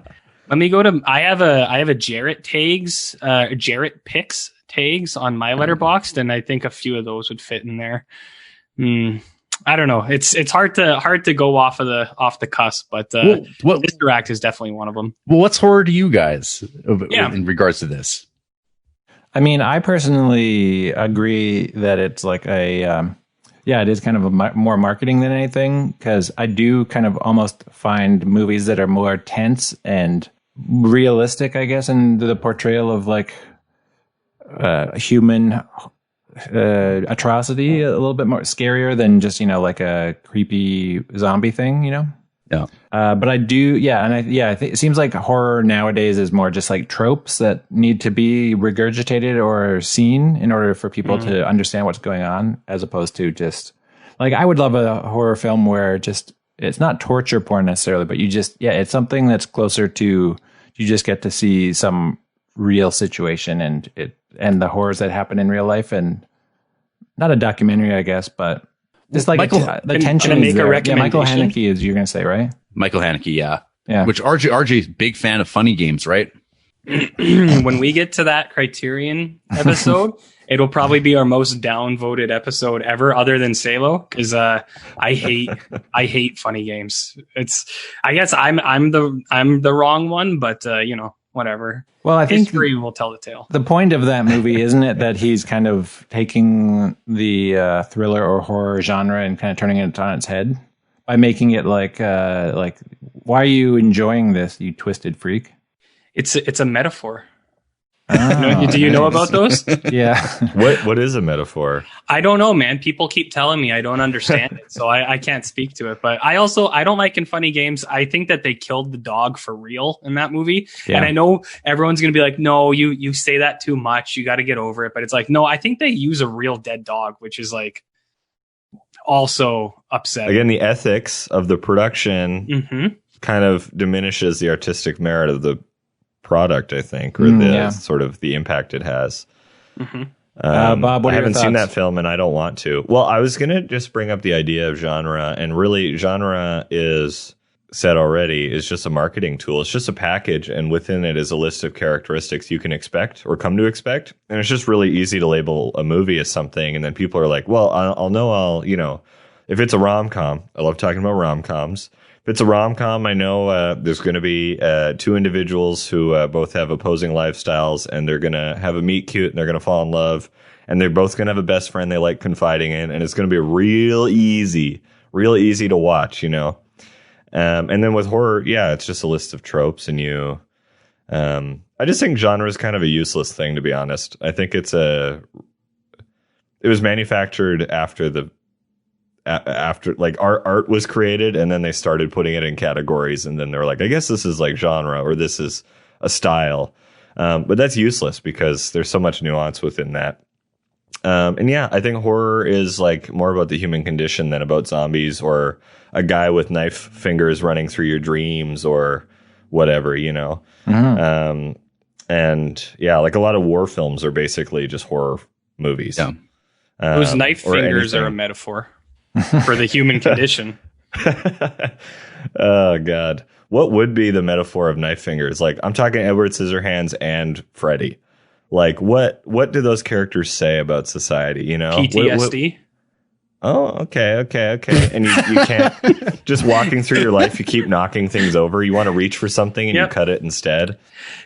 Let me go to. I have a Jarrett tags, Jarrett picks tags on my Letterboxd, and I think a few of those would fit in there. I don't know. It's hard to go off the cusp, but Sister Act is definitely one of them. Well, what's horror to you guys Yeah. in regards to this? I mean, I personally agree that it's like it is kind of more marketing than anything, because I do kind of almost find movies that are more tense and realistic, I guess, in the portrayal of like human atrocity, a little bit more scarier than just, like a creepy zombie thing, Yeah. But I do, it seems like horror nowadays is more just like tropes that need to be regurgitated or seen in order for people to understand what's going on, as opposed to just like, I would love a horror film where just, it's not torture porn necessarily, but it's something that's closer to, you just get to see some real situation and the horrors that happen in real life, and not a documentary, I guess, but just like the tension is there. Yeah, Michael Haneke is, you're going to say, right? Michael Haneke, yeah. Yeah. Which RJ's big fan of funny games, right? When we get to that Criterion episode, it'll probably be our most downvoted episode ever, other than Salo, because I hate funny games. I guess I'm the wrong one, but whatever. Well, I think history will tell the tale. The point of that movie, isn't it, that he's kind of taking the thriller or horror genre and kind of turning it on its head by making it like why are you enjoying this, you twisted freak? It's a metaphor. Oh, do you know about those? Yeah. What is a metaphor? I don't know, man. People keep telling me I don't understand it, so I can't speak to it. But I don't like in funny games. I think that they killed the dog for real in that movie. Yeah. And I know everyone's going to be like, no, you say that too much. You got to get over it. But it's like, no, I think they use a real dead dog, which is like also upsetting. Again, the ethics of the production kind of diminishes the artistic merit of the product, I think, or sort of the impact it has. Bob, what I are haven't your seen thoughts? that film and I don't want to. Well, I was going to just bring up the idea of genre, and really genre is said already is just a marketing tool. It's just a package, and within it is a list of characteristics you can expect or come to expect. And it's just really easy to label a movie as something, and then people are like, well, if it's a rom-com, I love talking about rom-coms. If it's a rom-com, I know there's going to be two individuals who both have opposing lifestyles, and they're going to have a meet cute, and they're going to fall in love, and they're both going to have a best friend they like confiding in, and it's going to be real easy to watch, And then with horror, it's just a list of tropes, and I just think genre is kind of a useless thing, to be honest. I think it was manufactured after like art was created, and then they started putting it in categories, and then they were like, I guess this is like genre, or this is a style. But that's useless because there's so much nuance within that. I think horror is like more about the human condition than about zombies or a guy with knife fingers running through your dreams or whatever, like a lot of war films are basically just horror movies. Yeah. Those knife fingers are a metaphor for the human condition. Oh God, what would be the metaphor of knife fingers? Like, I'm talking Edward Scissorhands and Freddy. Like, what do those characters say about society? PTSD. Oh, okay. And you can't just walking through your life. You keep knocking things over. You want to reach for something and you cut it instead.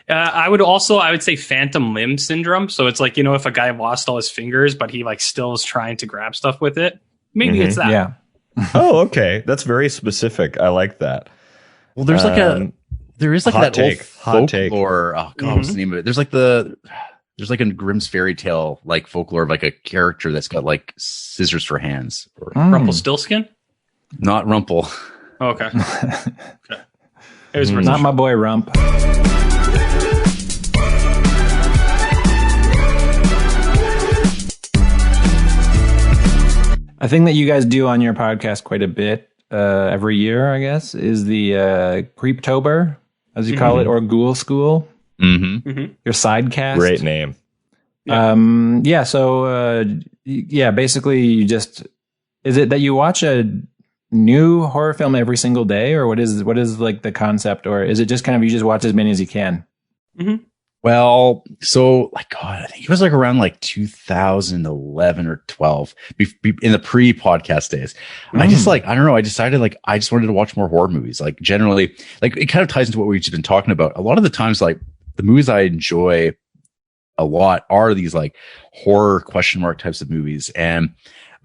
I would say phantom limb syndrome. So it's like, if a guy lost all his fingers, but he like still is trying to grab stuff with it. Maybe it's that. Yeah. Oh, okay. That's very specific. I like that. Well, there's like there is like hot that take. old Hot take. folklore. Oh God, what's the name of it? There's like a Grimm's fairy tale like folklore of like a character that's got like scissors for hands. Rumpelstiltskin? Not Rumple. Oh, okay. Okay. It was not my boy Rump. A thing that you guys do on your podcast quite a bit every year, I guess, is the Creeptober, as you call it, or Ghoul School. Your sidecast. Great name. Basically you just, is it that you watch a new horror film every single day, or what is like the concept, or is it just kind of you just watch as many as you can? Well, so like God, I think it was like around like 2011 or 12 in the pre-podcast days. I just like, I don't know. I decided like, I just wanted to watch more horror movies. Like generally, like it kind of ties into what we've just been talking about. A lot of the times, like the movies I enjoy a lot are these like horror question mark types of movies. But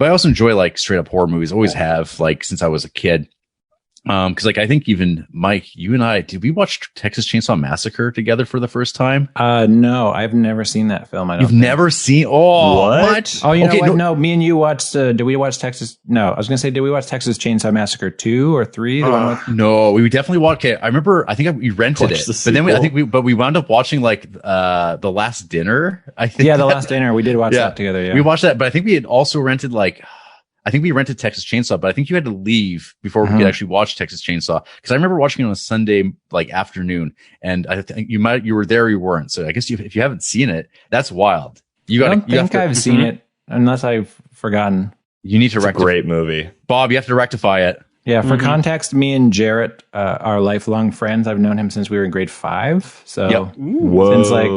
I also enjoy like straight up horror movies. Always have, like since I was a kid. Cause like, I think even Mike, you and I, did we watch Texas Chainsaw Massacre together for the first time? No, I've never seen that film. You've never seen? Oh, What? Oh, you know what? No, me and you watched, did we watch Texas? No, I was going to say, did we watch Texas Chainsaw Massacre 2 or 3? The one with, no, we definitely watched. Okay, I remember. I think we rented it, but then we wound up watching like The Last Dinner. I think. Yeah, The Last Dinner. We did watch that together. Yeah, we watched that, but I think we had also rented like. I think we rented Texas Chainsaw, but I think you had to leave before we could actually watch Texas Chainsaw. Because I remember watching it on a Sunday like afternoon, and I think you were there, or you weren't. So I guess if you haven't seen it, that's wild. I don't think I've seen it unless I've forgotten. You need to rectify. Great movie, Bob. You have to rectify it. Yeah, for context, me and Jarrett are lifelong friends. I've known him since we were in grade 5. So since like,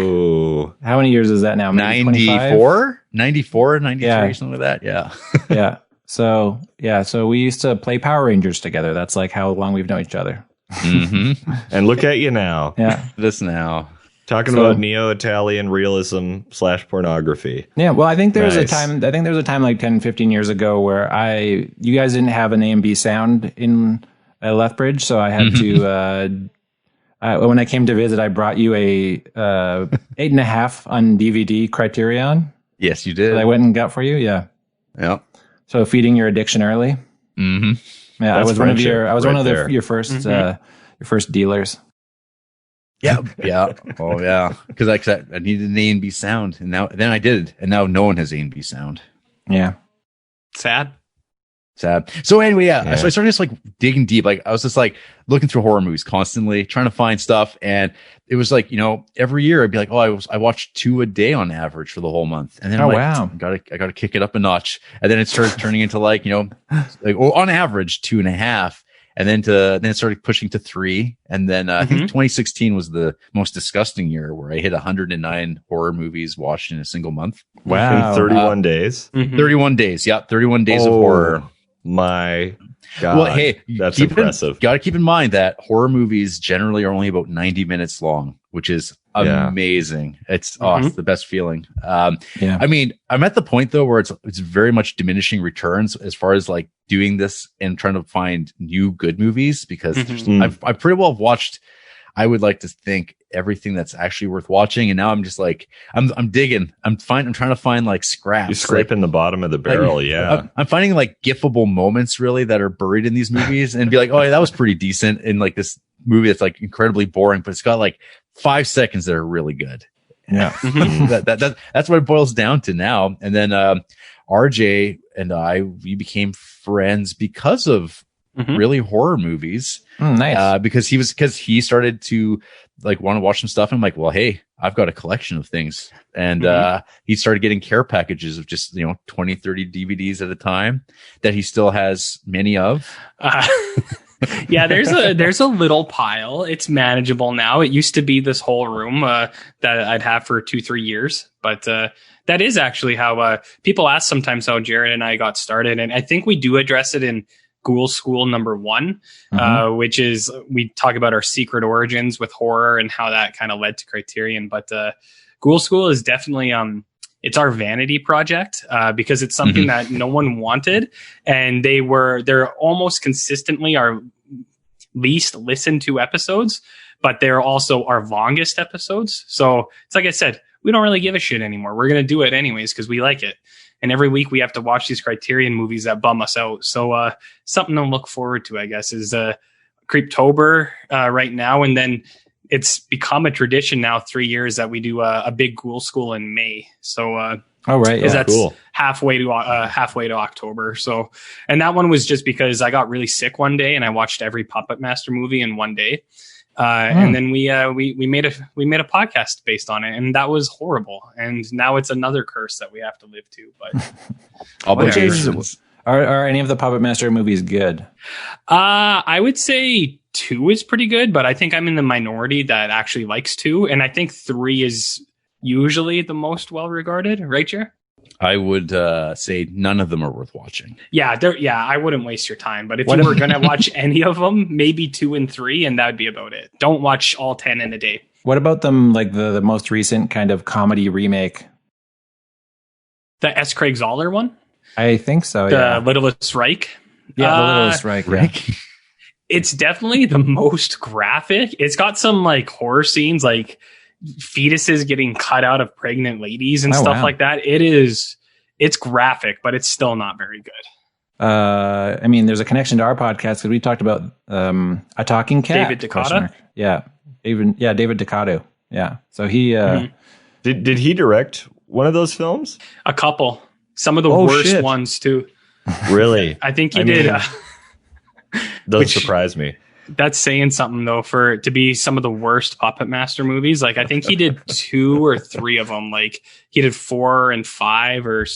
how many years is that now? 94, 93, yeah. Something like that. Yeah. Yeah. So we used to play Power Rangers together. That's like how long we've known each other. Mm-hmm. and look at you now. Yeah. This now. Talking about neo-Italian realism / pornography. Yeah, well, I think there was a time like 10, 15 years ago where you guys didn't have an A and B sound in Lethbridge, so I had to when I came to visit, I brought you a 8.5 on DVD Criterion. Yes, you did. That I went and got for you. Yeah. Yeah. So feeding your addiction early. Mm-hmm. Yeah, I was one of your first dealers. Yeah. Yeah. Oh yeah. Because I needed an A and B sound, and then I did, and now no one has A and B sound. Yeah. Sad. So anyway, yeah. So I started just like digging deep. Like I was just like looking through horror movies constantly, trying to find stuff. And it was like, every year I'd be like, I watched 2 a day on average for the whole month. And then I gotta kick it up a notch. And then it started turning into like, on average 2.5. And then it started pushing to 3. And then I think 2016 was the most disgusting year where I hit 109 horror movies watched in a single month. Wow. In 31 days? 31 days. Yeah. 31 days of horror. My God. Well, hey, that's impressive. Got to keep in mind that horror movies generally are only about 90 minutes long, which is amazing. It's the best feeling. I mean, I'm at the point though where it's very much diminishing returns as far as like doing this and trying to find new good movies, because I pretty well watched, I would like to think, everything that's actually worth watching, and now I'm just like I'm digging. I'm trying to find like scraps. You're scraping the bottom of the barrel. I'm finding like gifable moments really that are buried in these movies, and be like, oh yeah, that was pretty decent in like this movie that's like incredibly boring, but it's got like 5 seconds that are really good. Yeah. That's what it boils down to now. And then RJ and we became friends because of really horror movies. Nice. Because he started to like want to watch some stuff. And I'm like, well, hey, I've got a collection of things. And he started getting care packages of just 20, 30 DVDs at a time that he still has many of. Yeah, there's a little pile. It's manageable now. It used to be this whole room that I'd have for 2-3 years, but that is actually how people ask sometimes how Jarrett and I got started, and I think we do address it in Ghoul School number 1, which is we talk about our secret origins with horror and how that kind of led to Criterion. But Ghoul School is definitely it's our vanity project because it's something that no one wanted, and they're almost consistently our least listened to episodes, but they're also our longest episodes. So it's like I said, we don't really give a shit anymore. We're gonna do it anyways because we like it. And every week we have to watch these Criterion movies that bum us out. So something to look forward to, I guess, is Creeptober right now. And then it's become a tradition now, 3 years, that we do a big Ghoul School in May. So that's cool. halfway to October. So, and that one was just because I got really sick one day and I watched every Puppet Master movie in one day. And then we made a podcast based on it, and that was horrible. And now it's another curse that we have to live to. But are any of the Puppet Master movies good? I would say 2 is pretty good, but I think I'm in the minority that actually likes 2. And I think 3 is usually the most well-regarded, right, Jer? I would say none of them are worth watching. Yeah, I wouldn't waste your time. But if you were going to watch any of them, maybe 2 and 3, and that would be about it. Don't watch all 10 in a day. What about them, like the most recent kind of comedy remake? The S. Craig Zoller one? I think so, The Littlest Reich? Yeah, The Littlest Reich. Yeah. It's definitely the most graphic. It's got some like horror scenes, like fetuses getting cut out of pregnant ladies and stuff like that. It's graphic, but it's still not very good. I mean, there's a connection to our podcast because we talked about A Talking Cat. David Dakota? Yeah. David Dakota. Yeah. So he did he direct one of those films? A couple. Some of the worst ones too. Really? I think he did. Doesn't surprise me. That's saying something though, for it to be some of the worst Puppet Master movies. Like I think he did 2 or 3 of them. Like he did 4 and 5, or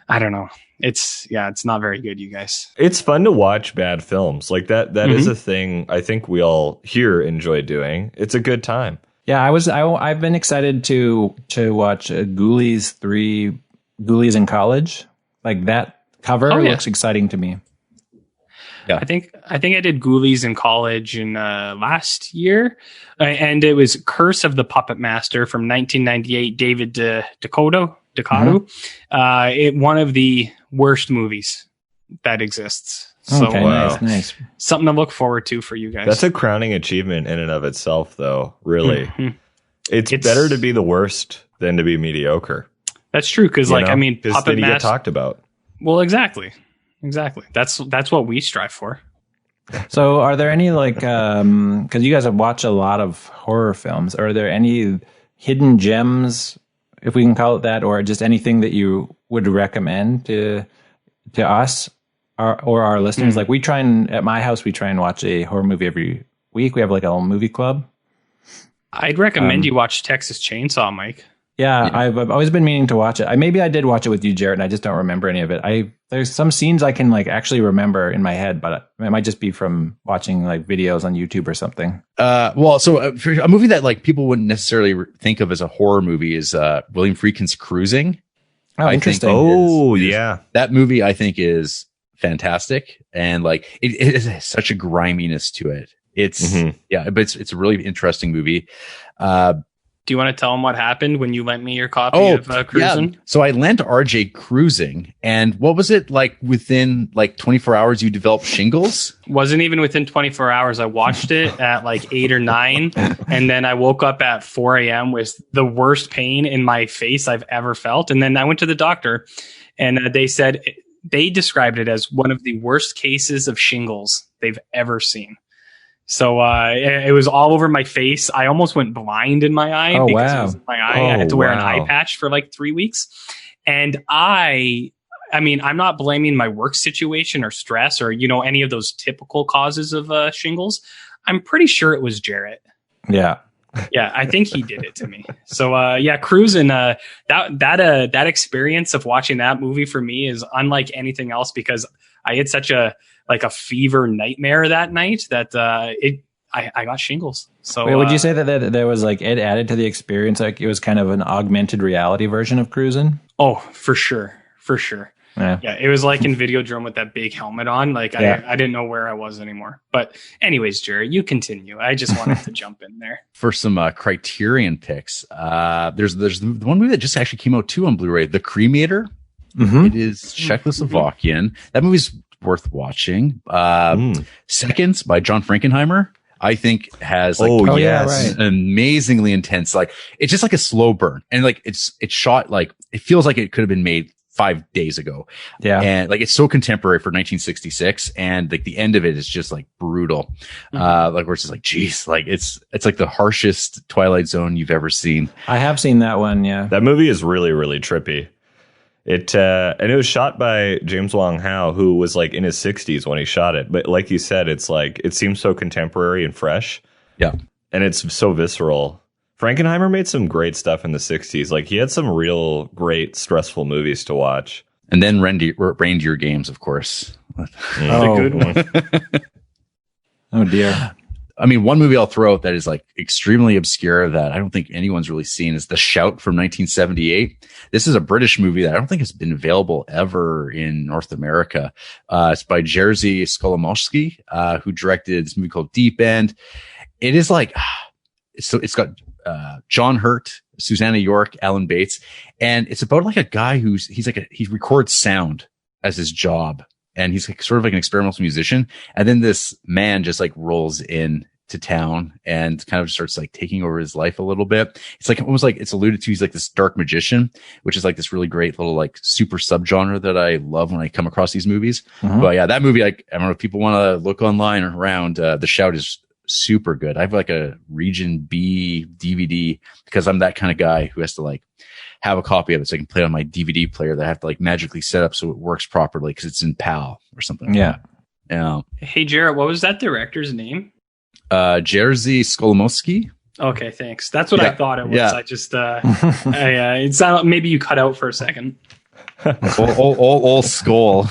I don't know. It's not very good, you guys. It's fun to watch bad films. Like that is a thing I think we all here enjoy doing. It's a good time. Yeah, I've been excited to watch Ghoulies 3, Ghoulies in College. Like that cover looks exciting to me. Yeah, I think I did Ghoulies in college in last year, and it was Curse of the Puppet Master from 1998. David Dakota. One of the worst movies that exists. So okay, nice. Something to look forward to for you guys. That's a crowning achievement in and of itself, though. Really, it's better to be the worst than to be mediocre. That's true, because I mean, Puppet Master get talked about. Well, exactly. That's what we strive for. So are there any because you guys have watched a lot of horror films, are there any hidden gems, if we can call it that, or just anything that you would recommend to us or our listeners? Like at my house, we try and watch a horror movie every week. We have like a little movie club. I'd recommend you watch Texas Chainsaw, Mike. Yeah, I've always been meaning to watch it. Maybe I did watch it with you, Jarrett, and I just don't remember any of it. There's some scenes I can actually remember in my head, but it might just be from watching videos on YouTube or something. For a movie that people wouldn't necessarily think of as a horror movie is William Friedkin's Cruising. Oh, interesting. That movie I think is fantastic, and it has such a griminess to it. It's but it's a really interesting movie. Do you want to tell them what happened when you lent me your copy of Cruising? Yeah. So I lent RJ Cruising, and what was it like? Within 24 hours, you developed shingles? Wasn't even within 24 hours. I watched it at 8 or 9, and then I woke up at 4 a.m. with the worst pain in my face I've ever felt. And then I went to the doctor, and they described it as one of the worst cases of shingles they've ever seen. So it was all over my face. I almost went blind in my eye it was in my eye. I had to wear an eye patch for 3 weeks. And I mean, I'm not blaming my work situation or stress or, any of those typical causes of shingles. I'm pretty sure it was Jarrett. Yeah. Yeah, I think he did it to me. So Cruising, that experience of watching that movie for me is unlike anything else, because I had such a fever nightmare that night that I got shingles. So wait, would you say that there was it added to the experience? It was kind of an augmented reality version of Cruising? Oh, for sure. Yeah, it was like in Videodrome with that big helmet on. I didn't know where I was anymore. But anyways, Jerry, you continue. I just wanted to jump in there. For some Criterion picks, there's the one movie that just actually came out too on Blu-ray, The Cremator. Mm-hmm. It is Czechoslovakian. That movie's worth watching. Seconds by John Frankenheimer, I think has amazingly intense. It's just a slow burn, and it's shot it feels like it could have been made 5 days ago. Yeah. And it's so contemporary for 1966. And the end of it is just brutal. Where it's just geez, it's the harshest Twilight Zone you've ever seen. I have seen that one. Yeah. That movie is really, really trippy. And it was shot by James Wong Howe, who was in his 60s when he shot it. But like you said, it's it seems so contemporary and fresh. Yeah. And it's so visceral. Frankenheimer made some great stuff in the 60s. He had some real great stressful movies to watch. And then Reindeer Games, of course. The good one. Oh, dear. I mean, one movie I'll throw out that is like extremely obscure that I don't think anyone's really seen is The Shout from 1978. This is a British movie that I don't think has been available ever in North America. It's by Jerzy Skolimowski, who directed this movie called Deep End. It is like, it's got John Hurt, Susanna York, Alan Bates, and it's about like a guy he records sound as his job. And he's like, sort of like an experimental musician. And then this man just like rolls in to town and kind of starts like taking over his life a little bit. It's like almost like it's alluded to. He's like this dark magician, which is like this really great little like super subgenre that I love when I come across these movies. Mm-hmm. But yeah, that movie, like, I don't know if people want to look online or around, The Shout is super good. I have like a Region B DVD because I'm that kind of guy who has to like have a copy of it so I can play it on my DVD player that I have to like magically set up so it works properly because it's in PAL or something. Yeah. Yeah. Hey, Jarrett, what was that director's name? Jerzy Skolimowski. Okay, thanks. That's what I thought it was. Yeah. I just, it's not, maybe you cut out for a second. old Skol.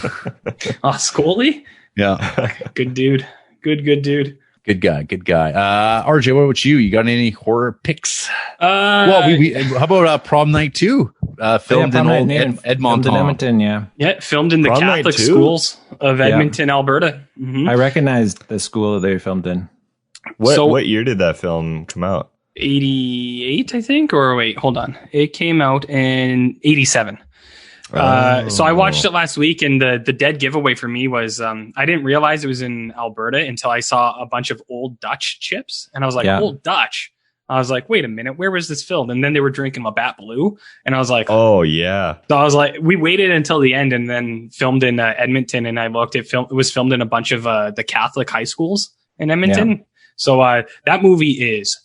Scully? Yeah. Good dude. Good dude. Good guy. RJ, what about you? You got any horror picks? Well, how about Prom Night 2? Filmed in old Edmonton. Edmonton, yeah. Yeah, filmed in the Catholic schools of Edmonton, Alberta. Mm-hmm. I recognized the school that they filmed in. What year did that film come out? 88, I think. Or wait, hold on. It came out in 87. So I watched it last week, and the dead giveaway for me was I didn't realize it was in Alberta until I saw a bunch of Old Dutch chips, and I was like, Old Dutch. I was like, wait a minute, where was this filmed? And then they were drinking Labatt Blue, and I was like, oh yeah. So I was like, we waited until the end, and then filmed in Edmonton, and I looked. It was filmed in a bunch of the Catholic high schools in Edmonton. Yeah. So that movie is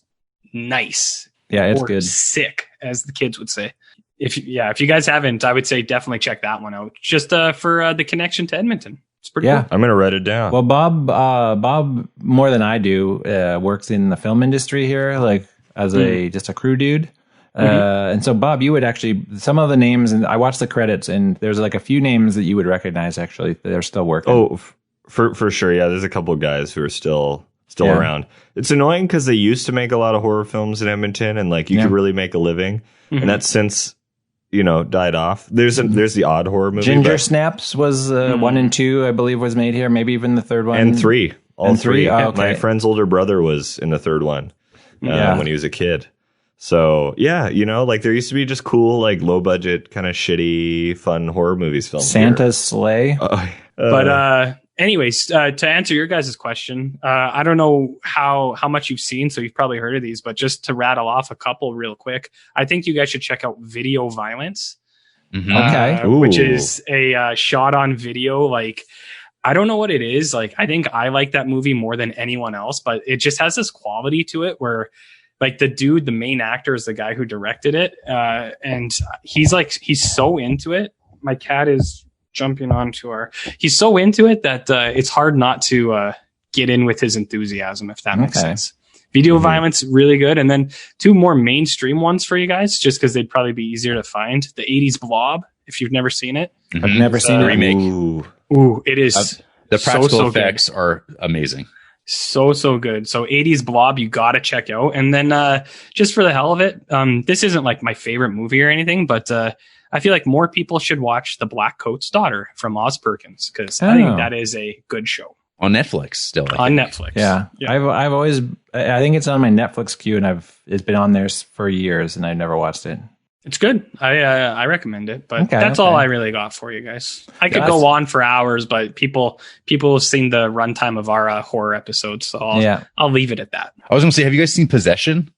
nice. Yeah, it's good. Sick, as the kids would say. If you guys haven't, I would say definitely check that one out. Just for the connection to Edmonton. It's pretty cool. I'm going to write it down. Well, Bob, more than I do, works in the film industry here, like as just a crew dude. And so, Bob, you would actually, some of the names, and I watched the credits, and there's like a few names that you would recognize, actually. They're still working. Oh, for sure. Yeah, there's a couple of guys who are still around. It's annoying because they used to make a lot of horror films in Edmonton, and like you could really make a living. Mm-hmm. And that's since died off. There's the odd horror movie. Ginger Snaps was 1 and 2, I believe, was made here. Maybe even the third one. And 3. All three. Oh, okay. My friend's older brother was in the third one when he was a kid. So, yeah, like there used to be just cool, like low budget, kind of shitty, fun horror movies filmed Santa's Sleigh. But anyways, to answer your guys' question, I don't know how much you've seen, so you've probably heard of these, but just to rattle off a couple real quick, I think you guys should check out Video Violence. Mm-hmm. Okay. Which is a shot on video. Like, I don't know what it is. Like, I think I like that movie more than anyone else, but it just has this quality to it where like the main actor is the guy who directed it. And he's so into it. My cat is jumping onto he's so into it that it's hard not to get in with his enthusiasm, if that makes sense. Video Violence, really good. And then 2 more mainstream ones for you guys, just because they'd probably be easier to find. The 80s Blob, if you've never seen it. Mm-hmm. I've never seen it. Remake. Ooh, it is. The practical effects are amazing. So good. So 80s Blob, you got to check out. And then just for the hell of it, this isn't like my favorite movie or anything, but I feel like more people should watch The Black Coat's Daughter from Oz Perkins, because I think that is a good show. On Netflix still. On Netflix. Yeah. I've always, I think it's on my Netflix queue, and it's been on there for years, and I've never watched it. It's good. I recommend it, but that's all I really got for you guys. I could go on for hours, but people have seen the runtime of our horror episodes, so I'll leave it at that. I was going to say, have you guys seen Possession?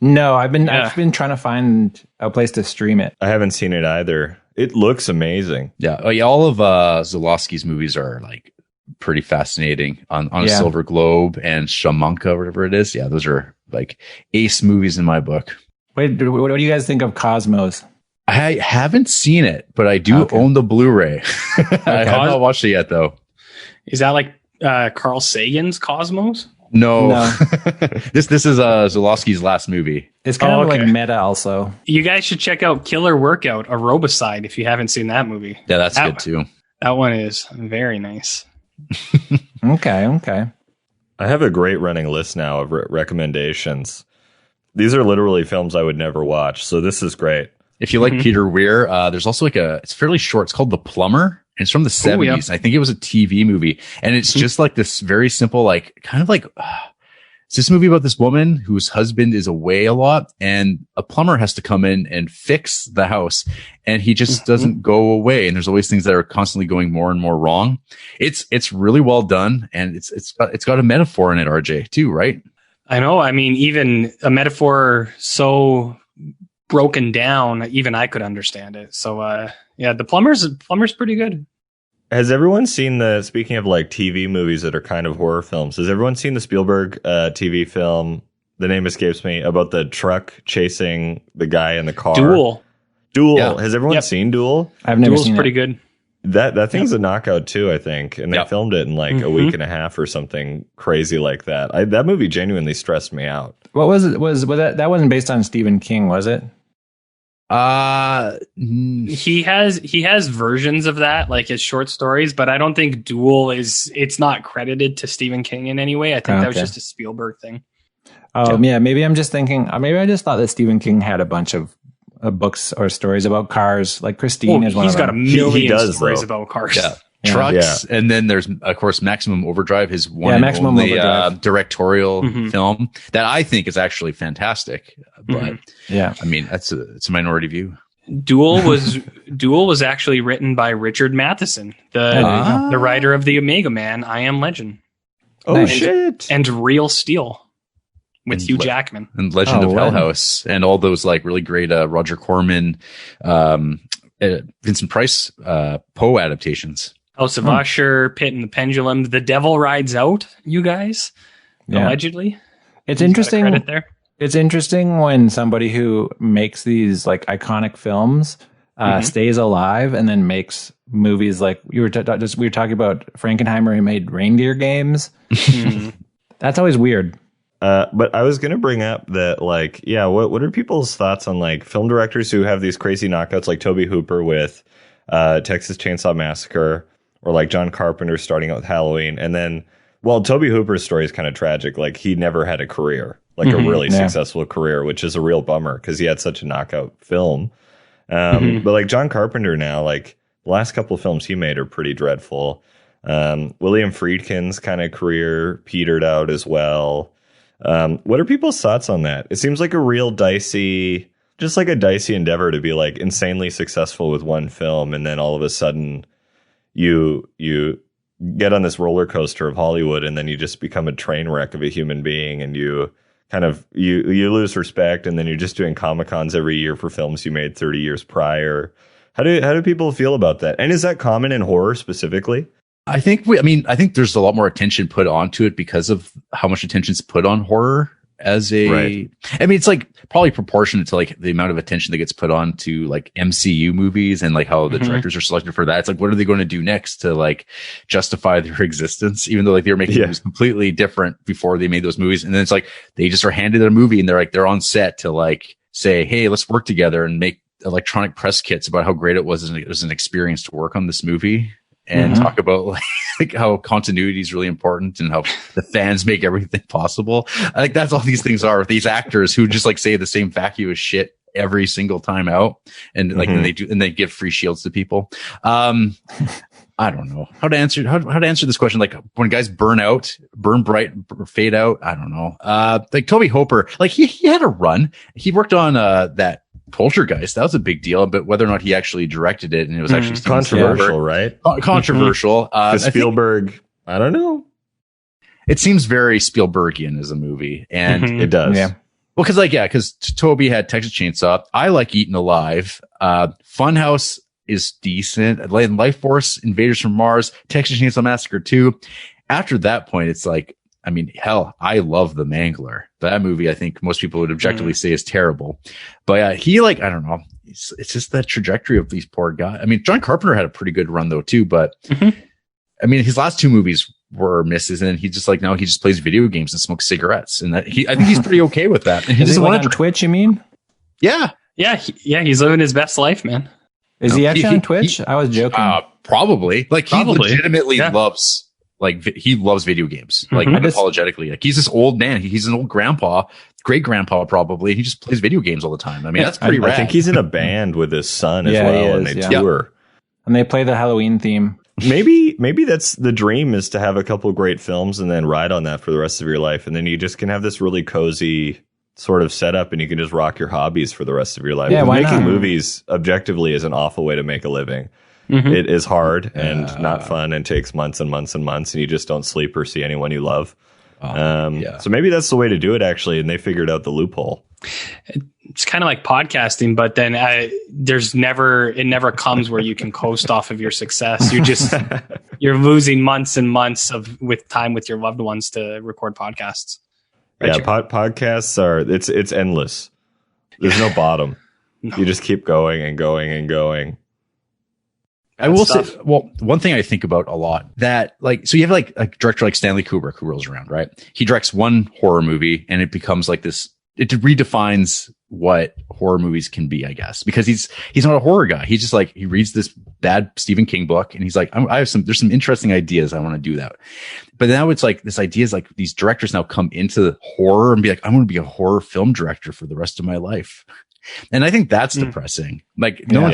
No, I've been trying to find a place to stream it. I haven't seen it either. It looks amazing. Yeah. Oh, yeah. All of Zulawski's movies are like pretty fascinating on a Silver Globe and Shamanka, or whatever it is. Yeah, those are like ace movies in my book. Wait, what do you guys think of Cosmos? I haven't seen it, but I do own the Blu-ray. I have not watched it yet, though. Is that like Carl Sagan's Cosmos? No. This is Zulawski's last movie. It's kind of like meta also. You guys should check out Killer Workout, Aerobicide, if you haven't seen that movie. Yeah, that's good too. That one is very nice. Okay. I have a great running list now of recommendations. These are literally films I would never watch, so this is great. If you like Peter Weir, there's also like it's fairly short. It's called The Plumber. And it's from the 70s. Yeah. I think it was a TV movie. And it's just like this very simple, like kind of like, it's this movie about this woman whose husband is away a lot, and a plumber has to come in and fix the house, and he just doesn't go away. And there's always things that are constantly going more and more wrong. It's really well done. And it's got a metaphor in it, RJ, too, right? I know. I mean, even a metaphor so broken down, even I could understand it. So, yeah, the plumber's pretty good. Has everyone seen speaking of like TV movies that are kind of horror films, has everyone seen the Spielberg TV film, the name escapes me, about the truck chasing the guy in the car? Duel. Yeah. Has everyone seen Duel? I've never seen it. Duel's pretty good. That thing's a knockout too, I think. And they filmed it in like a week and a half or something crazy like that. That movie genuinely stressed me out. What was it? Was that wasn't based on Stephen King, was it? He has versions of that, like his short stories, but I don't think Duel it's not credited to Stephen King in any way. I think that was just a Spielberg thing. Oh yeah, maybe I'm just thinking. Maybe I just thought that Stephen King had a bunch of books or stories about cars. Like Christine is one of them. He's got a million stories about cars. Yeah. Trucks, and then there's of course Maximum Overdrive, his one and only directorial film that I think is actually fantastic. But I mean it's a minority view. Duel was actually written by Richard Matheson, the writer of the Omega Man, I Am Legend. Oh shit! And Real Steel with Hugh Jackman and Legend of Hell House and all those like really great Roger Corman, Vincent Price Poe adaptations. House of Usher, Pit and the Pendulum, The Devil Rides Out, you guys, allegedly. It's interesting. It's interesting when somebody who makes these like iconic films stays alive and then makes movies like we were talking about Frankenheimer, who made Reindeer Games. That's always weird. But I was going to bring up that, like, what are people's thoughts on like film directors who have these crazy knockouts, like Tobe Hooper with Texas Chainsaw Massacre, or like John Carpenter starting out with Halloween. And then, well, Tobe Hooper's story is kind of tragic. Like he never had a career, like a really successful career, which is a real bummer because he had such a knockout film. But like John Carpenter now, like the last couple of films he made are pretty dreadful. William Friedkin's kind of career petered out as well. What are people's thoughts on that? It seems like a real dicey endeavor to be like insanely successful with one film. And then all of a sudden, you get on this roller coaster of Hollywood, and then you just become a train wreck of a human being, and you kind of you lose respect, and then you're just doing Comic-Cons every year for films you made 30 years prior. How do people feel about that? And is that common in horror specifically? I think there's a lot more attention put onto it because of how much attention's put on horror as a, I mean, it's like probably proportionate to like the amount of attention that gets put on to like MCU movies and like how the directors are selected for that. It's like, what are they going to do next to like justify their existence? Even though like they were making movies completely different before they made those movies. And then it's like, they just are handed a movie and they're on set to like say, hey, let's work together and make electronic press kits about how great it was as an experience to work on this movie. And talk about like how continuity is really important and how the fans make everything possible. I think that's all these things are with these actors who just like say the same vacuous shit every single time out. And like, and they give free shields to people. I don't know how to answer this question. Like when guys burn bright, fade out. I don't know. Like Tobe Hooper, like he had a run. He worked on, that Poltergeist. That was a big deal, but whether or not he actually directed it, and it was actually controversial, right? Controversial. Spielberg, I don't know. It seems very Spielbergian as a movie, and it does. Yeah. Well, because Toby had Texas Chainsaw. I like Eaten Alive. Funhouse is decent. Life Force, Invaders from Mars, Texas Chainsaw Massacre 2. After that point, it's like, I mean, hell, I love The Mangler. That movie, I think most people would objectively say is terrible. But he like, I don't know. It's just that trajectory of these poor guys. I mean, John Carpenter had a pretty good run though too, but I mean, his last two movies were misses, and he just like, now he just plays video games and smokes cigarettes. And that I think he's pretty okay with that. And he doesn't want to Twitch, you mean? Yeah. He's living his best life, man. Is he actually on Twitch? I was joking. Probably. Like he legitimately loves he loves video games, like unapologetically. Like he's this old man. He's an old grandpa, great grandpa probably. He just plays video games all the time. I mean, that's pretty rad. I think he's in a band with his son as well, and they tour. And they play the Halloween theme. Maybe that's the dream, is to have a couple of great films and then ride on that for the rest of your life. And then you just can have this really cozy sort of setup and you can just rock your hobbies for the rest of your life. Yeah, making movies objectively is an awful way to make a living. It is hard and not fun and takes months and months and months, and you just don't sleep or see anyone you love. So maybe that's the way to do it, actually. And they figured out the loophole. It's kind of like podcasting, but then it never comes where you can coast off of your success. You're losing months and months with time with your loved ones to record podcasts. Right? Yeah, podcasts it's endless. There's no bottom. No. You just keep going and going and going. I will say, well, one thing I think about a lot that so you have like a director like Stanley Kubrick who rolls around, right? He directs one horror movie and it becomes like this. It redefines what horror movies can be, I guess, because he's not a horror guy. He's just like, he reads this bad Stephen King book and he's like, there's some interesting ideas. I want to do that. But now it's like this idea is like these directors now come into horror and be like, I'm going to be a horror film director for the rest of my life. And I think that's depressing. Like no one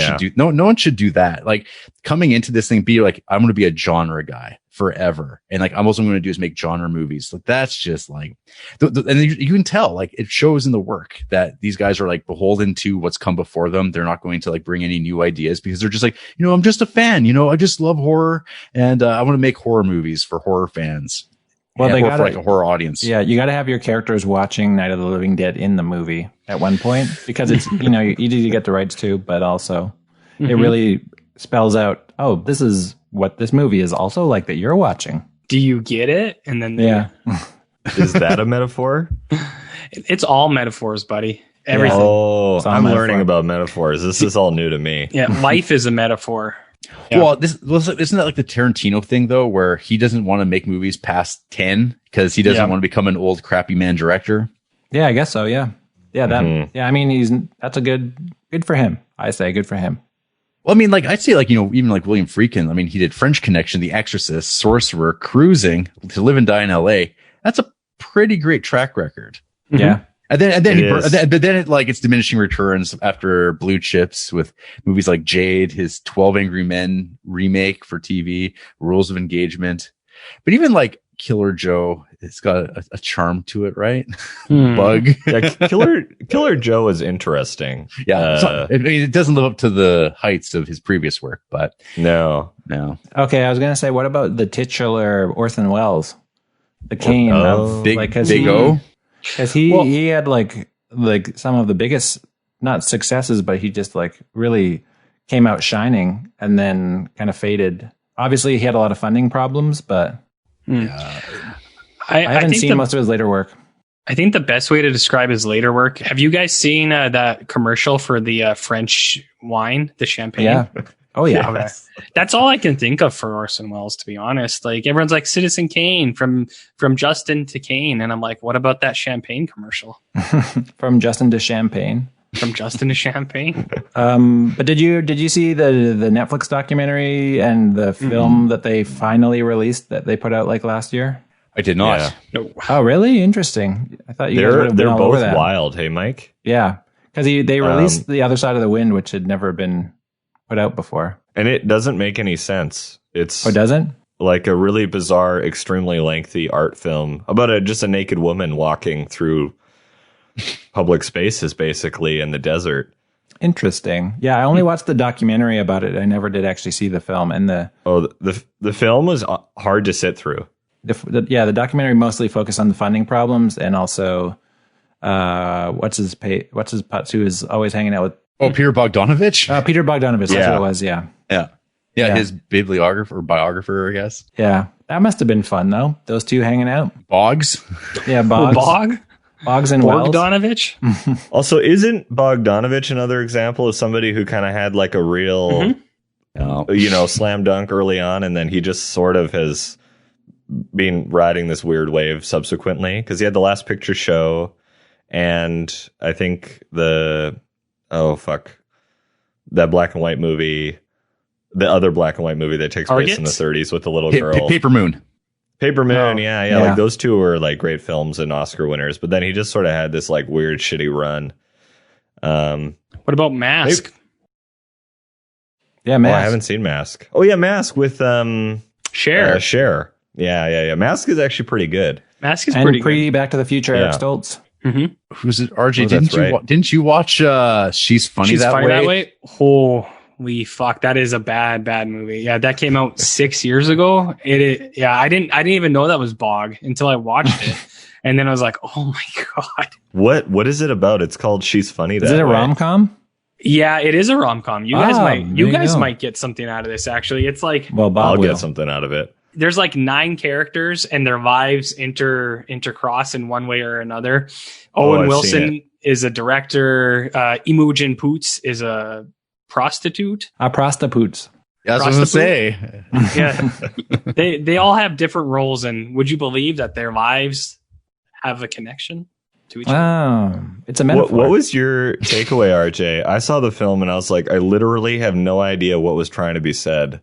should do that. Like coming into this thing, be like, I'm going to be a genre guy forever. And like, I'm also going to do is make genre movies. Like that's just like, and you can tell, like it shows in the work that these guys are like beholden to what's come before them. They're not going to like bring any new ideas because they're just like, I'm just a fan, I just love horror and I want to make horror movies for horror fans. Well, they got for like a horror audience. Yeah, you got to have your characters watching Night of the Living Dead in the movie at one point because it's easy to get the rights to, but also it really spells out. Oh, this is what this movie is also like that you're watching. Do you get it? And then is that a metaphor? It's all metaphors, buddy. Everything. Oh, I'm learning about metaphors. This is all new to me. Yeah, life is a metaphor. Yeah. Well, isn't that like the Tarantino thing though, where he doesn't want to make movies past 10 because he doesn't want to become an old crappy man director? Yeah, I guess so. Yeah. Yeah. I mean, that's a good for him. I say good for him. Well, I mean, like I'd say like, even like William Friedkin, I mean, he did French Connection, The Exorcist, Sorcerer, Cruising, To Live and Die in LA. That's a pretty great track record. Yeah. And then it's diminishing returns after Blue Chips with movies like Jade, his 12 Angry Men remake for TV, Rules of Engagement. But even like Killer Joe, it's got a charm to it, right? Bug. Yeah, Killer Joe is interesting. Yeah. It doesn't live up to the heights of his previous work, but no. Okay. I was going to say, what about the titular Orson Welles? The Kane of Big O? Because he had like some of the biggest, not successes, but he just like really came out shining and then kind of faded. Obviously, he had a lot of funding problems, but I haven't seen most of his later work. I think the best way to describe his later work. Have you guys seen that commercial for the French wine, the champagne? Yeah. Oh yeah. Okay. That's all I can think of for Orson Welles, to be honest. Like everyone's like Citizen Kane from Justin to Kane. And I'm like, what about that champagne commercial? From Justin to Champagne. From Justin to Champagne. But did you see the Netflix documentary and the film that they finally released that they put out like last year? I did not. Yeah. No. Oh, really? Interesting. I thought you guys would have been all both over that. wild. Hey, Mike. Yeah. Because they released The Other Side of the Wind, which had never been put out before. And it doesn't make any sense. It doesn't? Like a really bizarre, extremely lengthy art film about just a naked woman walking through public spaces, basically, in the desert. Interesting. Yeah, I only watched the documentary about it. I never did actually see the film. And the film was hard to sit through. The documentary mostly focused on the funding problems and also what's his putz who is always hanging out with. Oh, Peter Bogdanovich? Peter Bogdanovich, that's what it was, yeah. Yeah, his biographer, I guess. Yeah, that must have been fun, though. Those two hanging out. Boggs? Yeah, Boggs. Boggs and Wells. Bogdanovich? Also, isn't Bogdanovich another example of somebody who kind of had like a real, slam dunk early on, and then he just sort of has been riding this weird wave subsequently? Because he had The Last Picture Show, and I think that black and white movie, the other black and white movie that takes place in the 30s with the little girl. Paper Moon. Paper Moon, Oh. yeah. Like those two were like great films and Oscar winners, but then he just sort of had this like weird, shitty run. What about Mask? Yeah, Oh, Mask. I haven't seen Mask. Oh yeah, Mask with Cher. Cher. Yeah. Mask is actually pretty good. Mask is and pretty pre Back to the Future, Eric Yeah. Stoltz. good. Mm-hmm. Who's it? RJ, Oh, that's right. didn't you watch She's Funny, She's that, funny way? that way. Holy fuck, that is a bad movie. Yeah, that came out 6 years ago. I didn't even know that was Bog until I watched it, and then I was like, oh my god. What is it about? It's called She's Funny. Is it a rom-com? Yeah, it is a rom-com. You guys might get something out of this. Actually, it's like Well, Bob I'll will. get something out of it. there's like 9 characters and their lives intercross in one way or another. Owen I've Wilson seen is a director. Imogen Poots is a prostitute. Prostitutes. Yeah, that's what I was gonna say. Yeah, they all have different roles, and would you believe that their lives have a connection to each other? Oh, it's a metaphor. What was your takeaway, RJ? I saw the film and I was like, I literally have no idea what was trying to be said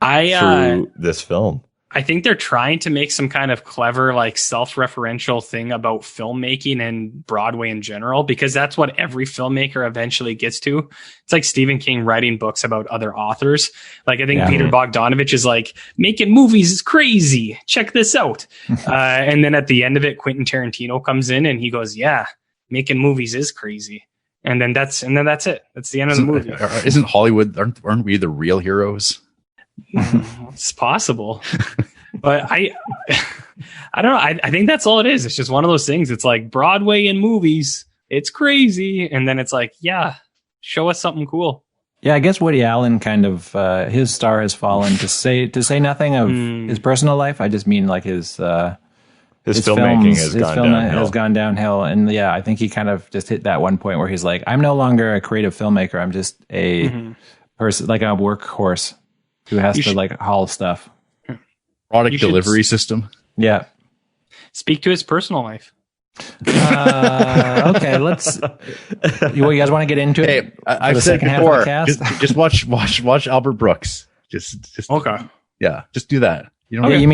through this film. I think they're trying to make some kind of clever, like self-referential thing about filmmaking and Broadway in general, because that's what every filmmaker eventually gets to. It's like Stephen King writing books about other authors. Like I think Peter Bogdanovich is like, making movies is crazy. Check this out. And then at the end of it, Quentin Tarantino comes in and he goes, yeah, making movies is crazy. And then that's it. That's the end of the movie. Isn't Hollywood? Aren't we the real heroes? It's possible, but I don't know. I think that's all it is. It's just one of those things. It's like Broadway and movies. It's crazy, and then it's like, yeah, show us something cool. Yeah, I guess Woody Allen kind of his star has fallen. To say nothing of his personal life, I just mean like his filmmaking has gone downhill. And yeah, I think he kind of just hit that one point where he's like, I'm no longer a creative filmmaker. I'm just a person, like a workhorse who has to like haul stuff. Product delivery system. Yeah. Speak to his personal life. Okay, let's. You guys want to get into it? Hey, I've said before, just watch Albert Brooks. Just Okay. Yeah, just do that. You know. Okay. You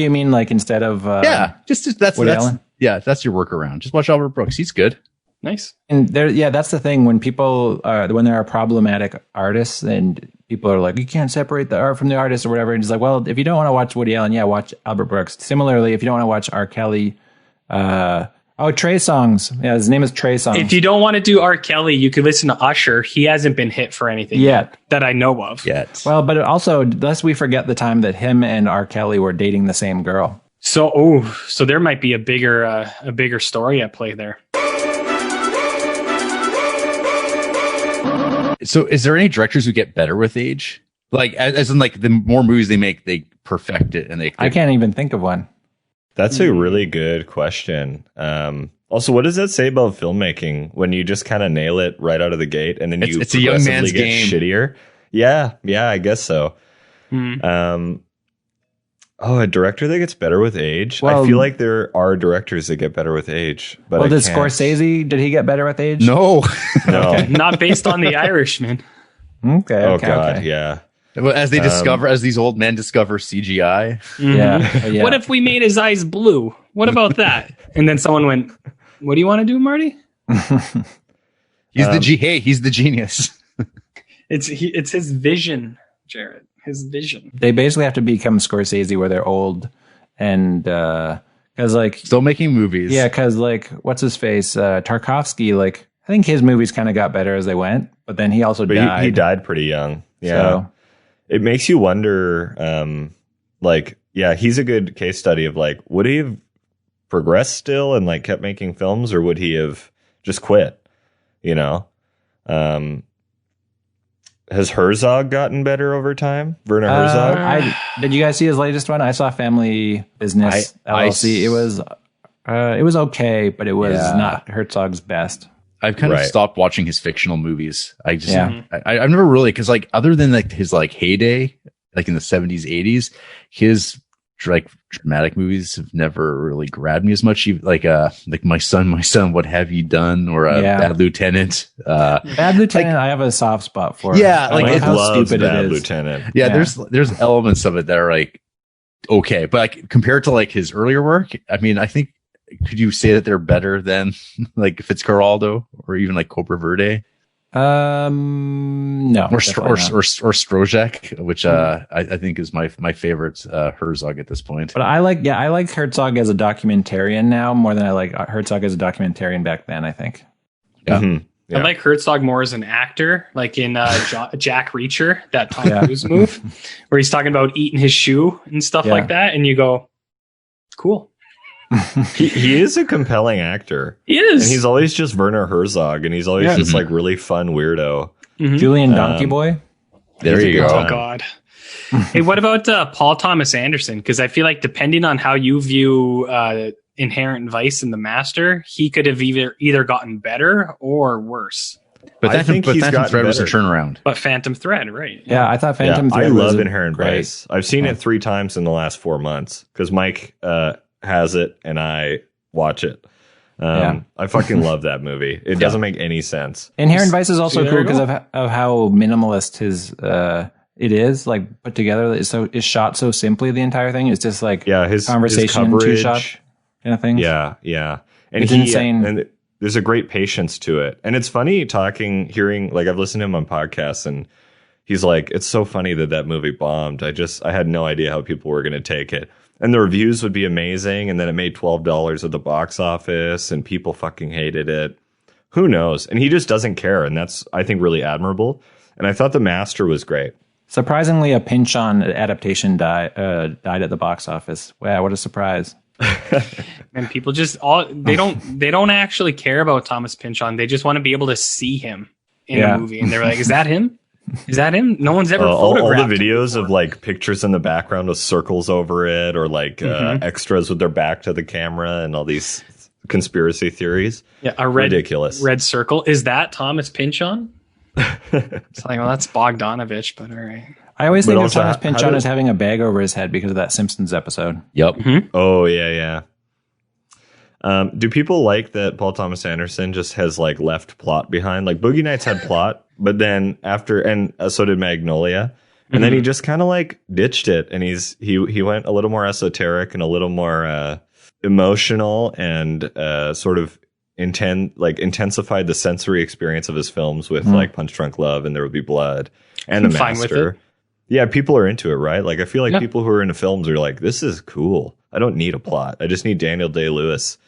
mean like instead of that's Woody Allen? Yeah, that's your workaround. Just watch Albert Brooks. He's good. Nice. And that's the thing when people when there are problematic artists and people are like, you can't separate the art from the artist or whatever. And it's like, well, if you don't want to watch Woody Allen, watch Albert Brooks. Similarly, if you don't want to watch R. Kelly, Trey Songz. Yeah, his name is Trey Songz. If you don't want to do R. Kelly, you could listen to Usher. He hasn't been hit for anything yet that I know of. Yet. Well, but also, lest we forget the time that him and R. Kelly were dating the same girl. So there might be a bigger story at play there. So is there any directors who get better with age? Like, as in like the more movies they make, they perfect it and I can't even think of one. That's a really good question. Also, what does that say about filmmaking when you just kind of nail it right out of the gate and then you it's a young man's get game. shittier? Yeah, I guess so. A director that gets better with age. Well, I feel like there are directors that get better with age. But did Scorsese, did he get better with age? No. No. Not based on The Irishman. Okay. Oh God, yeah. As they as these old men discover CGI. Yeah. What if we made his eyes blue? What about that? And then someone went, what do you want to do, Marty? He's the genius. It's his vision, Jarrett. His vision. They basically have to become Scorsese where they're old and because like still making movies. Yeah, because like what's his face? Tarkovsky, like I think his movies kind of got better as they went, but then he also died. He died pretty young. Yeah. So, it makes you wonder, he's a good case study of like, would he have progressed still and like kept making films, or would he have just quit? You know? Has Herzog gotten better over time? Werner Herzog? Did you guys see his latest one? I saw Family Business LLC. It was okay, but it was not Herzog's best. I've kind of stopped watching his fictional movies. I've never really, because like other than like his like heyday, like in the 70s, 80s, his like dramatic movies have never really grabbed me as much. Like My Son, What Have You Done? Or Bad Lieutenant. Bad Lieutenant, I have a soft spot for. Yeah, I like how love stupid Bad it is. Lieutenant. Yeah, there's elements of it that are like okay, but like compared to like his earlier work, I mean, I think could you say that they're better than like Fitzcarraldo or even like Cobra Verde? No, or Strozek, which I think is my favorite Herzog at this point. But I like Herzog as a documentarian now more than I like Herzog as a documentarian back then, I think. Yeah. Mm-hmm. Yeah. I like Herzog more as an actor, like in Jack Reacher, that Tom Cruise move, where he's talking about eating his shoe and stuff like that, and you go, cool. He is a compelling actor. He is. And he's always just Werner Herzog, and he's always this like really fun weirdo. Mm-hmm. Julian Donkey Boy. There you go. Oh God. Hey, what about Paul Thomas Anderson? Because I feel like depending on how you view Inherent Vice and The Master, he could have either gotten better or worse. But I think he's Phantom gotten Thread was a better. turnaround. But Phantom Thread, right? Yeah, I thought Phantom Thread I was love Inherent great. Vice. I've seen it 3 times in the last 4 months because Mike has it and I watch it. I fucking love that movie. It doesn't make any sense. Inherent Vice is also there cool you because of how minimalist his it is, like put together. It's shot so simply. The entire thing is just like His conversation, his 2 coverage, shot kind of thing. Yeah. And It's insane. And there's a great patience to it. And it's funny hearing, like I've listened to him on podcasts and he's like, it's so funny that movie bombed. I had no idea how people were going to take it. And the reviews would be amazing. And then it made $12 at the box office and people fucking hated it. Who knows? And he just doesn't care. And that's, I think, really admirable. And I thought The Master was great. Surprisingly, a Pinch-On adaptation died at the box office. Wow, what a surprise! And people just they don't actually care about Thomas Pynchon. They just want to be able to see him in a movie, and they're like, "Is that him? Is that him?" No one's ever photographed all the videos of like pictures in the background with circles over it, or like extras with their back to the camera, and all these conspiracy theories. Yeah, ridiculous red circle. Is that Thomas Pynchon? It's like, well, that's Bogdanovich, but all right. I always think of also, Thomas Pynchon as having a bag over his head because of that Simpsons episode. Yep. Mm-hmm. Oh yeah. Do people like that Paul Thomas Anderson just has like left plot behind? Like Boogie Nights had plot, but then so did Magnolia, and then he just kind of like ditched it, and he went a little more esoteric and a little more emotional and sort of intensified the sensory experience of his films with like Punch Drunk Love and There Would Be Blood and The Fine with Master. it. Yeah, people are into it, right? Like I feel like people who are into films are like, this is cool. I don't need a plot. I just need Daniel Day-Lewis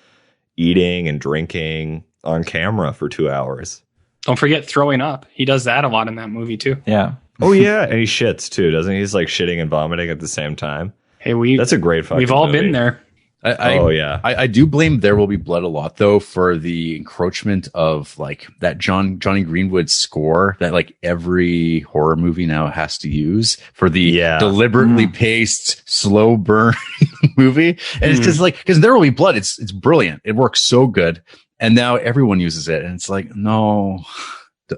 eating and drinking on camera for 2 hours. Don't forget throwing up. He does that a lot in that movie too. Yeah. Oh yeah, and he shits too, doesn't he? He's like shitting and vomiting at the same time. Hey, that's a great fucking we've all movie. been there. I do blame There Will Be Blood a lot though for the encroachment of like that Johnny Greenwood score that like every horror movie now has to use for the deliberately paced slow burn movie. And it's just like, because There Will Be Blood, it's brilliant. It works so good. And now everyone uses it. And it's like, no,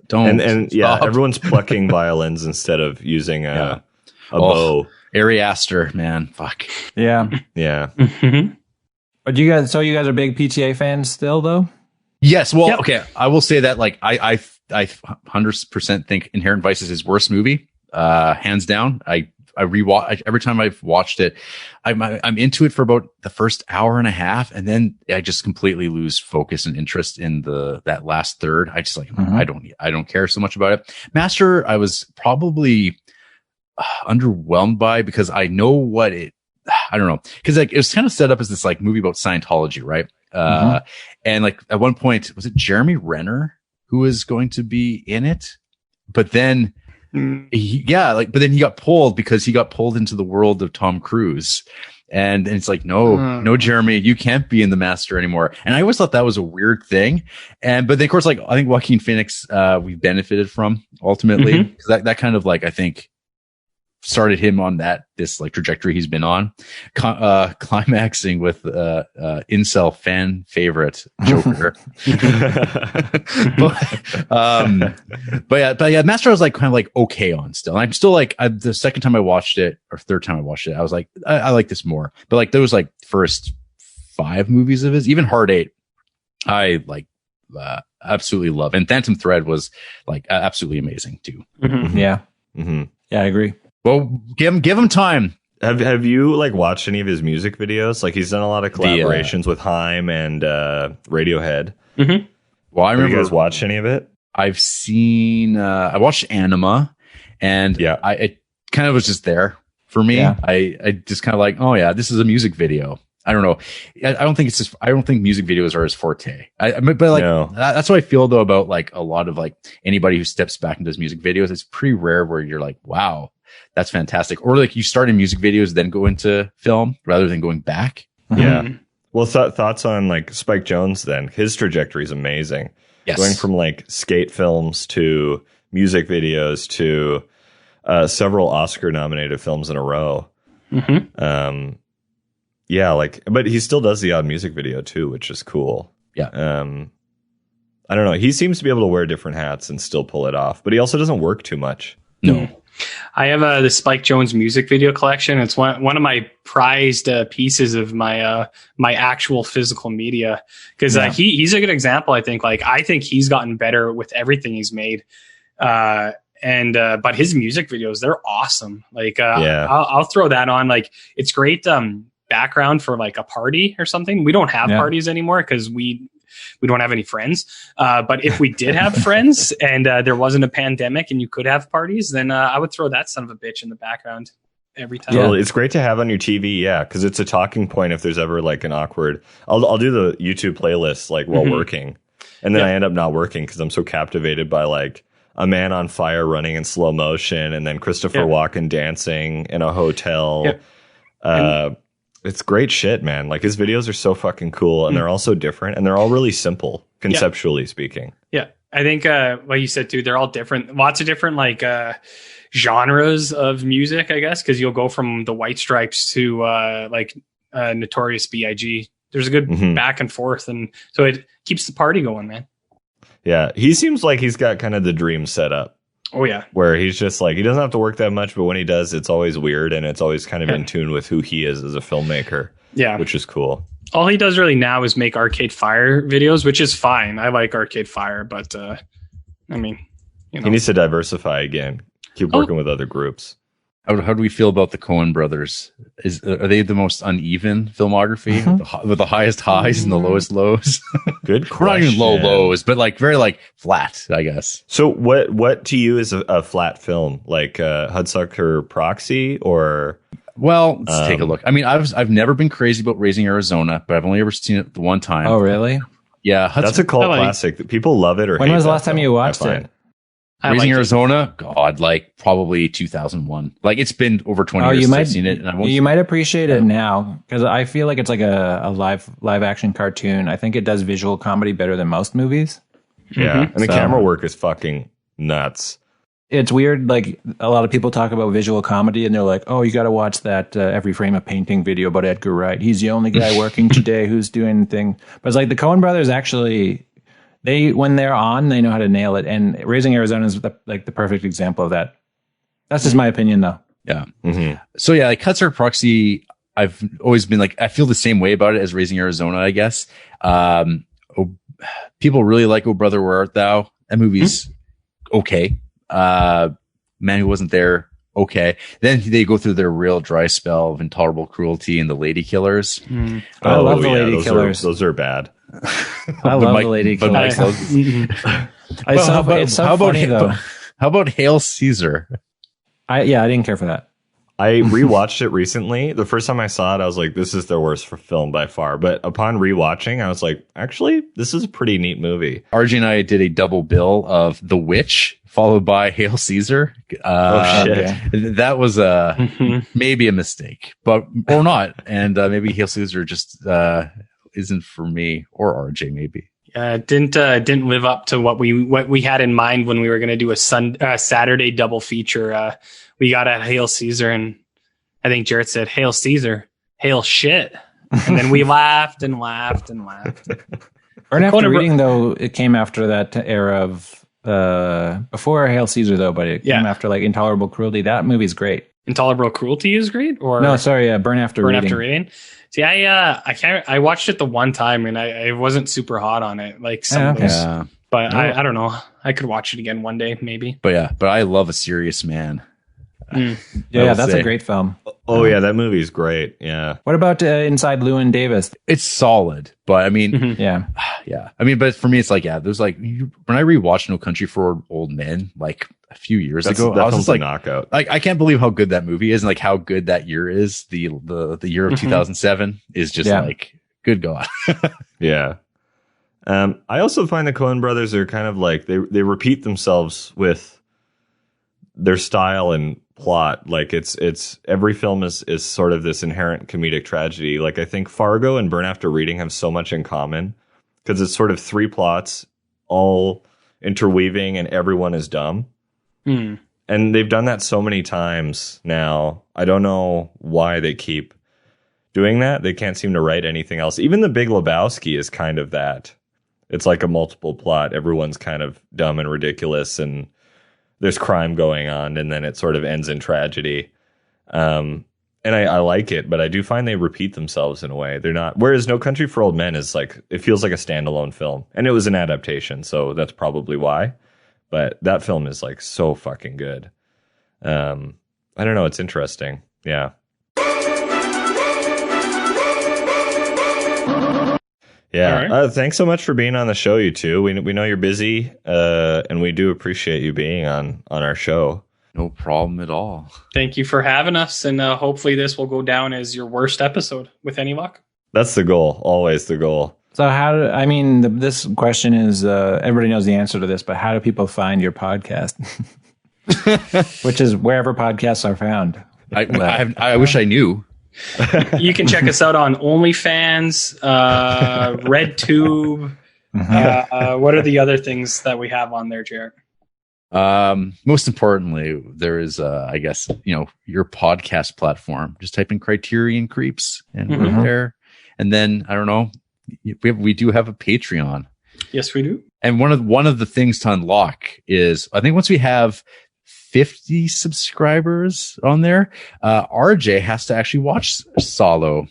don't. And everyone's plucking violins instead of using a bow. Ari Aster, man, fuck. Yeah. Yeah. Mm-hmm. But you guys are big PTA fans still, though? Yes. Well, okay. I will say that, like, I 100% think Inherent Vice is his worst movie, hands down. I rewatch every time I've watched it. I'm into it for about the first hour and a half, and then I just completely lose focus and interest in that last third. I just like I don't care so much about it. Master, I was probably underwhelmed by because I know what I don't know, because like it was kind of set up as this like movie about Scientology, right? And like at one point, was it Jeremy Renner who was going to be in it? But then he got pulled because he got pulled into the world of Tom Cruise. And it's like, no, Jeremy, you can't be in The Master anymore. And I always thought that was a weird thing. But then of course, like I think Joaquin Phoenix, we benefited from ultimately because that kind of like, I think, started him on this like trajectory he's been on, climaxing with incel fan favorite Joker. but yeah, Master was like kind of like okay on still. And I'm still like the second time I watched it or third time I watched it, I was like I like this more. But like those like first 5 movies of his, even Hard 8, I like absolutely love. And Phantom Thread was like absolutely amazing too. Yeah. Yeah, I agree. Well, give him time. Have you like watched any of his music videos? Like he's done a lot of collaborations with Haim and Radiohead. Mm-hmm. Well, I remember. Have you guys watched any of it? I've seen. I watched Anima, and it kind of was just there for me. Yeah. I just kind of like, oh yeah, this is a music video. I don't know. I don't think it's just. I don't think music videos are his forte. But like that's what I feel though about like a lot of like anybody who steps back and does music videos. It's pretty rare where you're like, wow, that's fantastic. Or like you start in music videos, then go into film rather than going back. Yeah. Well, thoughts on like Spike Jonze then? His trajectory is amazing. Yes. Going from like skate films to music videos to several Oscar nominated films in a row. Mm-hmm. Yeah, like, but he still does the odd music video too, which is cool. Yeah. I don't know. He seems to be able to wear different hats and still pull it off, but he also doesn't work too much. No. I have the Spike Jonze music video collection. It's one of my prized pieces of my my actual physical media because he's a good example. I think he's gotten better with everything he's made. But his music videos, they're awesome. Like I'll throw that on. Like it's great background for like a party or something. We don't have parties anymore because we don't have any friends. But if we did have friends and there wasn't a pandemic and you could have parties, then I would throw that son of a bitch in the background every time. Well, it's great to have on your TV, because it's a talking point if there's ever like an awkward. I'll do the YouTube playlist like while working, and then I end up not working because I'm so captivated by like a man on fire running in slow motion, and then Christopher Walken dancing in a hotel. It's great shit, man. Like his videos are so fucking cool, and they're all so different, and they're all really simple, conceptually speaking. Yeah, I think what you said too, they're all different. Lots of different like genres of music, I guess, because you'll go from the White Stripes to like Notorious B.I.G. There's a good back and forth, and so it keeps the party going, man. Yeah, he seems like he's got kind of the dream set up. Oh, yeah. Where he's just like, he doesn't have to work that much, but when he does, it's always weird and it's always kind of in tune with who he is as a filmmaker. Yeah. Which is cool. All he does really now is make Arcade Fire videos, which is fine. I like Arcade Fire, but I mean, you know. He needs to diversify again. Keep working with other groups. How do we feel about the Coen brothers? Are they the most uneven filmography with the highest highs and the lowest lows? Good question. We're not even low lows, but like very like flat, I guess. So what to you is a flat film? Like Hudsucker Proxy or? Well, let's take a look. I mean, I've never been crazy about Raising Arizona, but I've only ever seen it the one time. Oh, really? Yeah, that's a cult classic. People love it or hate it. When was the last time you watched it? Raising Arizona, God, like probably 2001. Like it's been over 20 years since I've seen it. And you might appreciate it now because I feel like it's like a live action cartoon. I think it does visual comedy better than most movies. Yeah, and the camera work is fucking nuts. It's weird. Like a lot of people talk about visual comedy and they're like, "Oh, you got to watch that Every Frame a Painting video about Edgar Wright. He's the only guy working today who's doing anything." But it's like the Coen brothers actually. When they're on, they know how to nail it. And Raising Arizona is the perfect example of that. That's just my opinion, though. Yeah. Mm-hmm. So yeah, like Hudsucker Proxy, I've always been like, I feel the same way about it as Raising Arizona, I guess. People really like Oh Brother, Where Art Thou? That movie's okay. Man Who Wasn't There, okay. Then they go through their real dry spell of Intolerable Cruelty and The Lady Killers. I love The Lady Killers. Those are bad. I love The Lady Killers. It's so funny, though. How about Hail Caesar? I didn't care for that. I rewatched it recently. The first time I saw it, I was like, this is their worst film by far. But upon rewatching, I was like, actually, this is a pretty neat movie. RJ and I did a double bill of The Witch, followed by Hail Caesar. Oh, shit. Okay. That was maybe a mistake, but or not. And maybe Hail Caesar just isn't for me or RJ, maybe. Didn't live up to what we had in mind when we were going to do a Saturday double feature. We got at Hail Caesar, and I think Jarrett said, "Hail Caesar, hail shit," and then we laughed and laughed and laughed. Burn After Reading, though, it came after that era of before Hail Caesar, though, but it came after like Intolerable Cruelty. That movie's great. Intolerable Cruelty is great, or no? Sorry, Burn After Reading. See, I watched it the one time and I wasn't super hot on it, like some of those. But I don't know. I could watch it again one day, maybe. But I love A Serious Man. Yeah, that's a great film. Oh yeah, that movie's great. Yeah. What about Inside Llewyn Davis? It's solid, but I mean, Yeah. yeah. I mean, but for me, it's like, yeah, there's like, when I rewatched No Country for Old Men, like a few years ago, I was just like, knockout. like, I can't believe how good that movie is, and like how good that year is. The year of 2007 is just like, good God. Yeah. I also find the Coen brothers are kind of like, they repeat themselves with their style and plot. Like it's every film is sort of this inherent comedic tragedy. Like I think Fargo and Burn After Reading have so much in common because it's sort of three plots all interweaving and everyone is dumb. And they've done that so many times now. I don't know why they keep doing that. They can't seem to write anything else. Even The Big Lebowski is kind of that. It's like a multiple plot. Everyone's kind of dumb and ridiculous, and there's crime going on, and then it sort of ends in tragedy. And I like it, but I do find they repeat themselves in a way. They're not. Whereas No Country for Old Men is like, it feels like a standalone film, and it was an adaptation, so that's probably why. But that film is like so fucking good. I don't know. It's interesting. Yeah. Yeah. Right. Thanks so much for being on the show, you two. We know you're busy, and we do appreciate you being on our show. No problem at all. Thank you for having us, and hopefully this will go down as your worst episode with any luck. That's the goal. Always the goal. So this question is, everybody knows the answer to this, but how do people find your podcast? Which is wherever podcasts are found. I wish I knew. You can check us out on OnlyFans, RedTube. What are the other things that we have on there, Jarrett? Most importantly, there is, I guess, your podcast platform. Just type in Criterion Creeps and we're there. And then, I don't know, we do have a Patreon. Yes, we do. And one of the things to unlock is, I think once we have 50 subscribers on there, RJ has to actually watch Salo,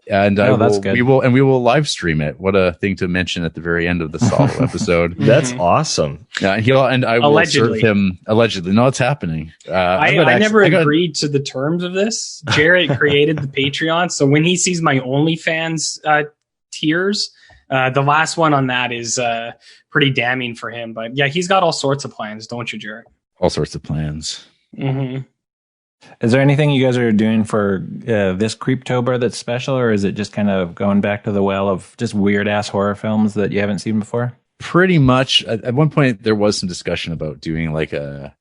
and we will live stream it. What a thing to mention at the very end of the Salo episode. That's awesome. I will serve him allegedly. No, it's happening. I never agreed to the terms of this. Jarrett created the Patreon, so when he sees my OnlyFans tiers, the last one on that is pretty damning for him. But yeah, he's got all sorts of plans, don't you, Jarrett? All sorts of plans. Mm-hmm. Is there anything you guys are doing for this Creeptober that's special, or is it just kind of going back to the well of just weird ass horror films that you haven't seen before? Pretty much. At one point, there was some discussion about doing like a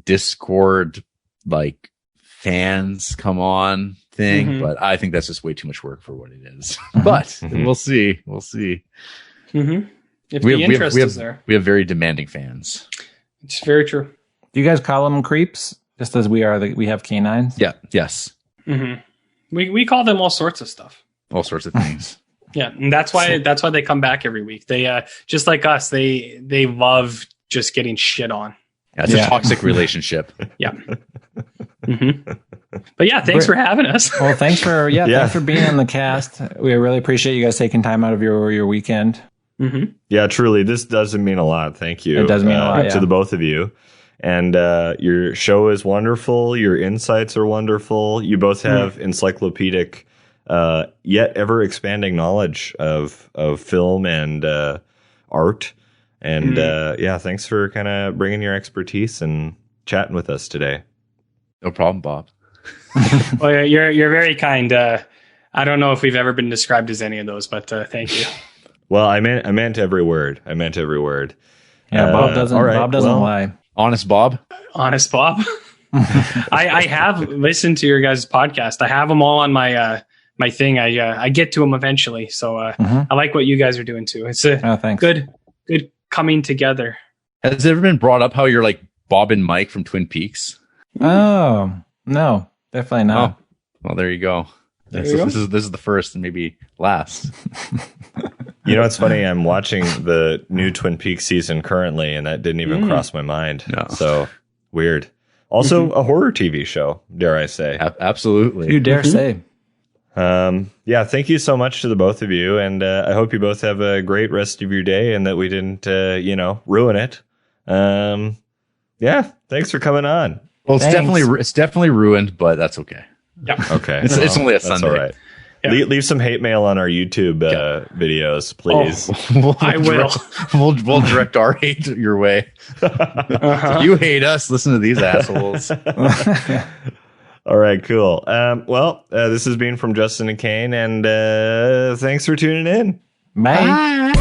Discord, like fans come on thing, but I think that's just way too much work for what it is. But we'll see. We'll see. Mm-hmm. If the interest is there, we have very demanding fans. It's very true. Do you guys call them creeps? Just as we have canines? Yeah. Yes. Mm-hmm. We call them all sorts of stuff. All sorts of things. Yeah, and that's why they come back every week. They just like us, they love just getting shit on. Yeah, it's a toxic relationship. Yeah. Mm-hmm. But yeah, thanks for having us. Well, thanks for being on the cast. We really appreciate you guys taking time out of your weekend. Mm-hmm. Yeah, truly, this does mean a lot. Thank you. It does mean a lot to the both of you. And your show is wonderful. Your insights are wonderful. You both have encyclopedic, yet ever expanding knowledge of film and art. And thanks for kind of bringing your expertise and chatting with us today. No problem, Bob. Well, you're very kind. I don't know if we've ever been described as any of those, but thank you. Well, I meant every word. Yeah, Bob doesn't. Right, Bob doesn't lie. Honest Bob. Honest Bob. I have listened to your guys' podcast. I have them all on my my thing. I get to them eventually. So I like what you guys are doing too. It's a good coming together. Has it ever been brought up how you're like Bob and Mike from Twin Peaks? Oh no, definitely not. Oh, well, there you go. This is the first and maybe last. You know, it's funny. I'm watching the new Twin Peaks season currently, and that didn't even cross my mind. No. So weird. Also, a horror TV show, dare I say? Absolutely. You dare say? Thank you so much to the both of you, and I hope you both have a great rest of your day, and that we didn't, ruin it. Thanks for coming on. Well, it's definitely ruined, but that's okay. Yeah. Okay. It's only a That's Sunday. all right. Yeah. Leave some hate mail on our YouTube videos, please. I will. We'll direct our hate your way. If you hate us, listen to these assholes. All right, cool. This has been from Justin and Kane, and thanks for tuning in. Bye.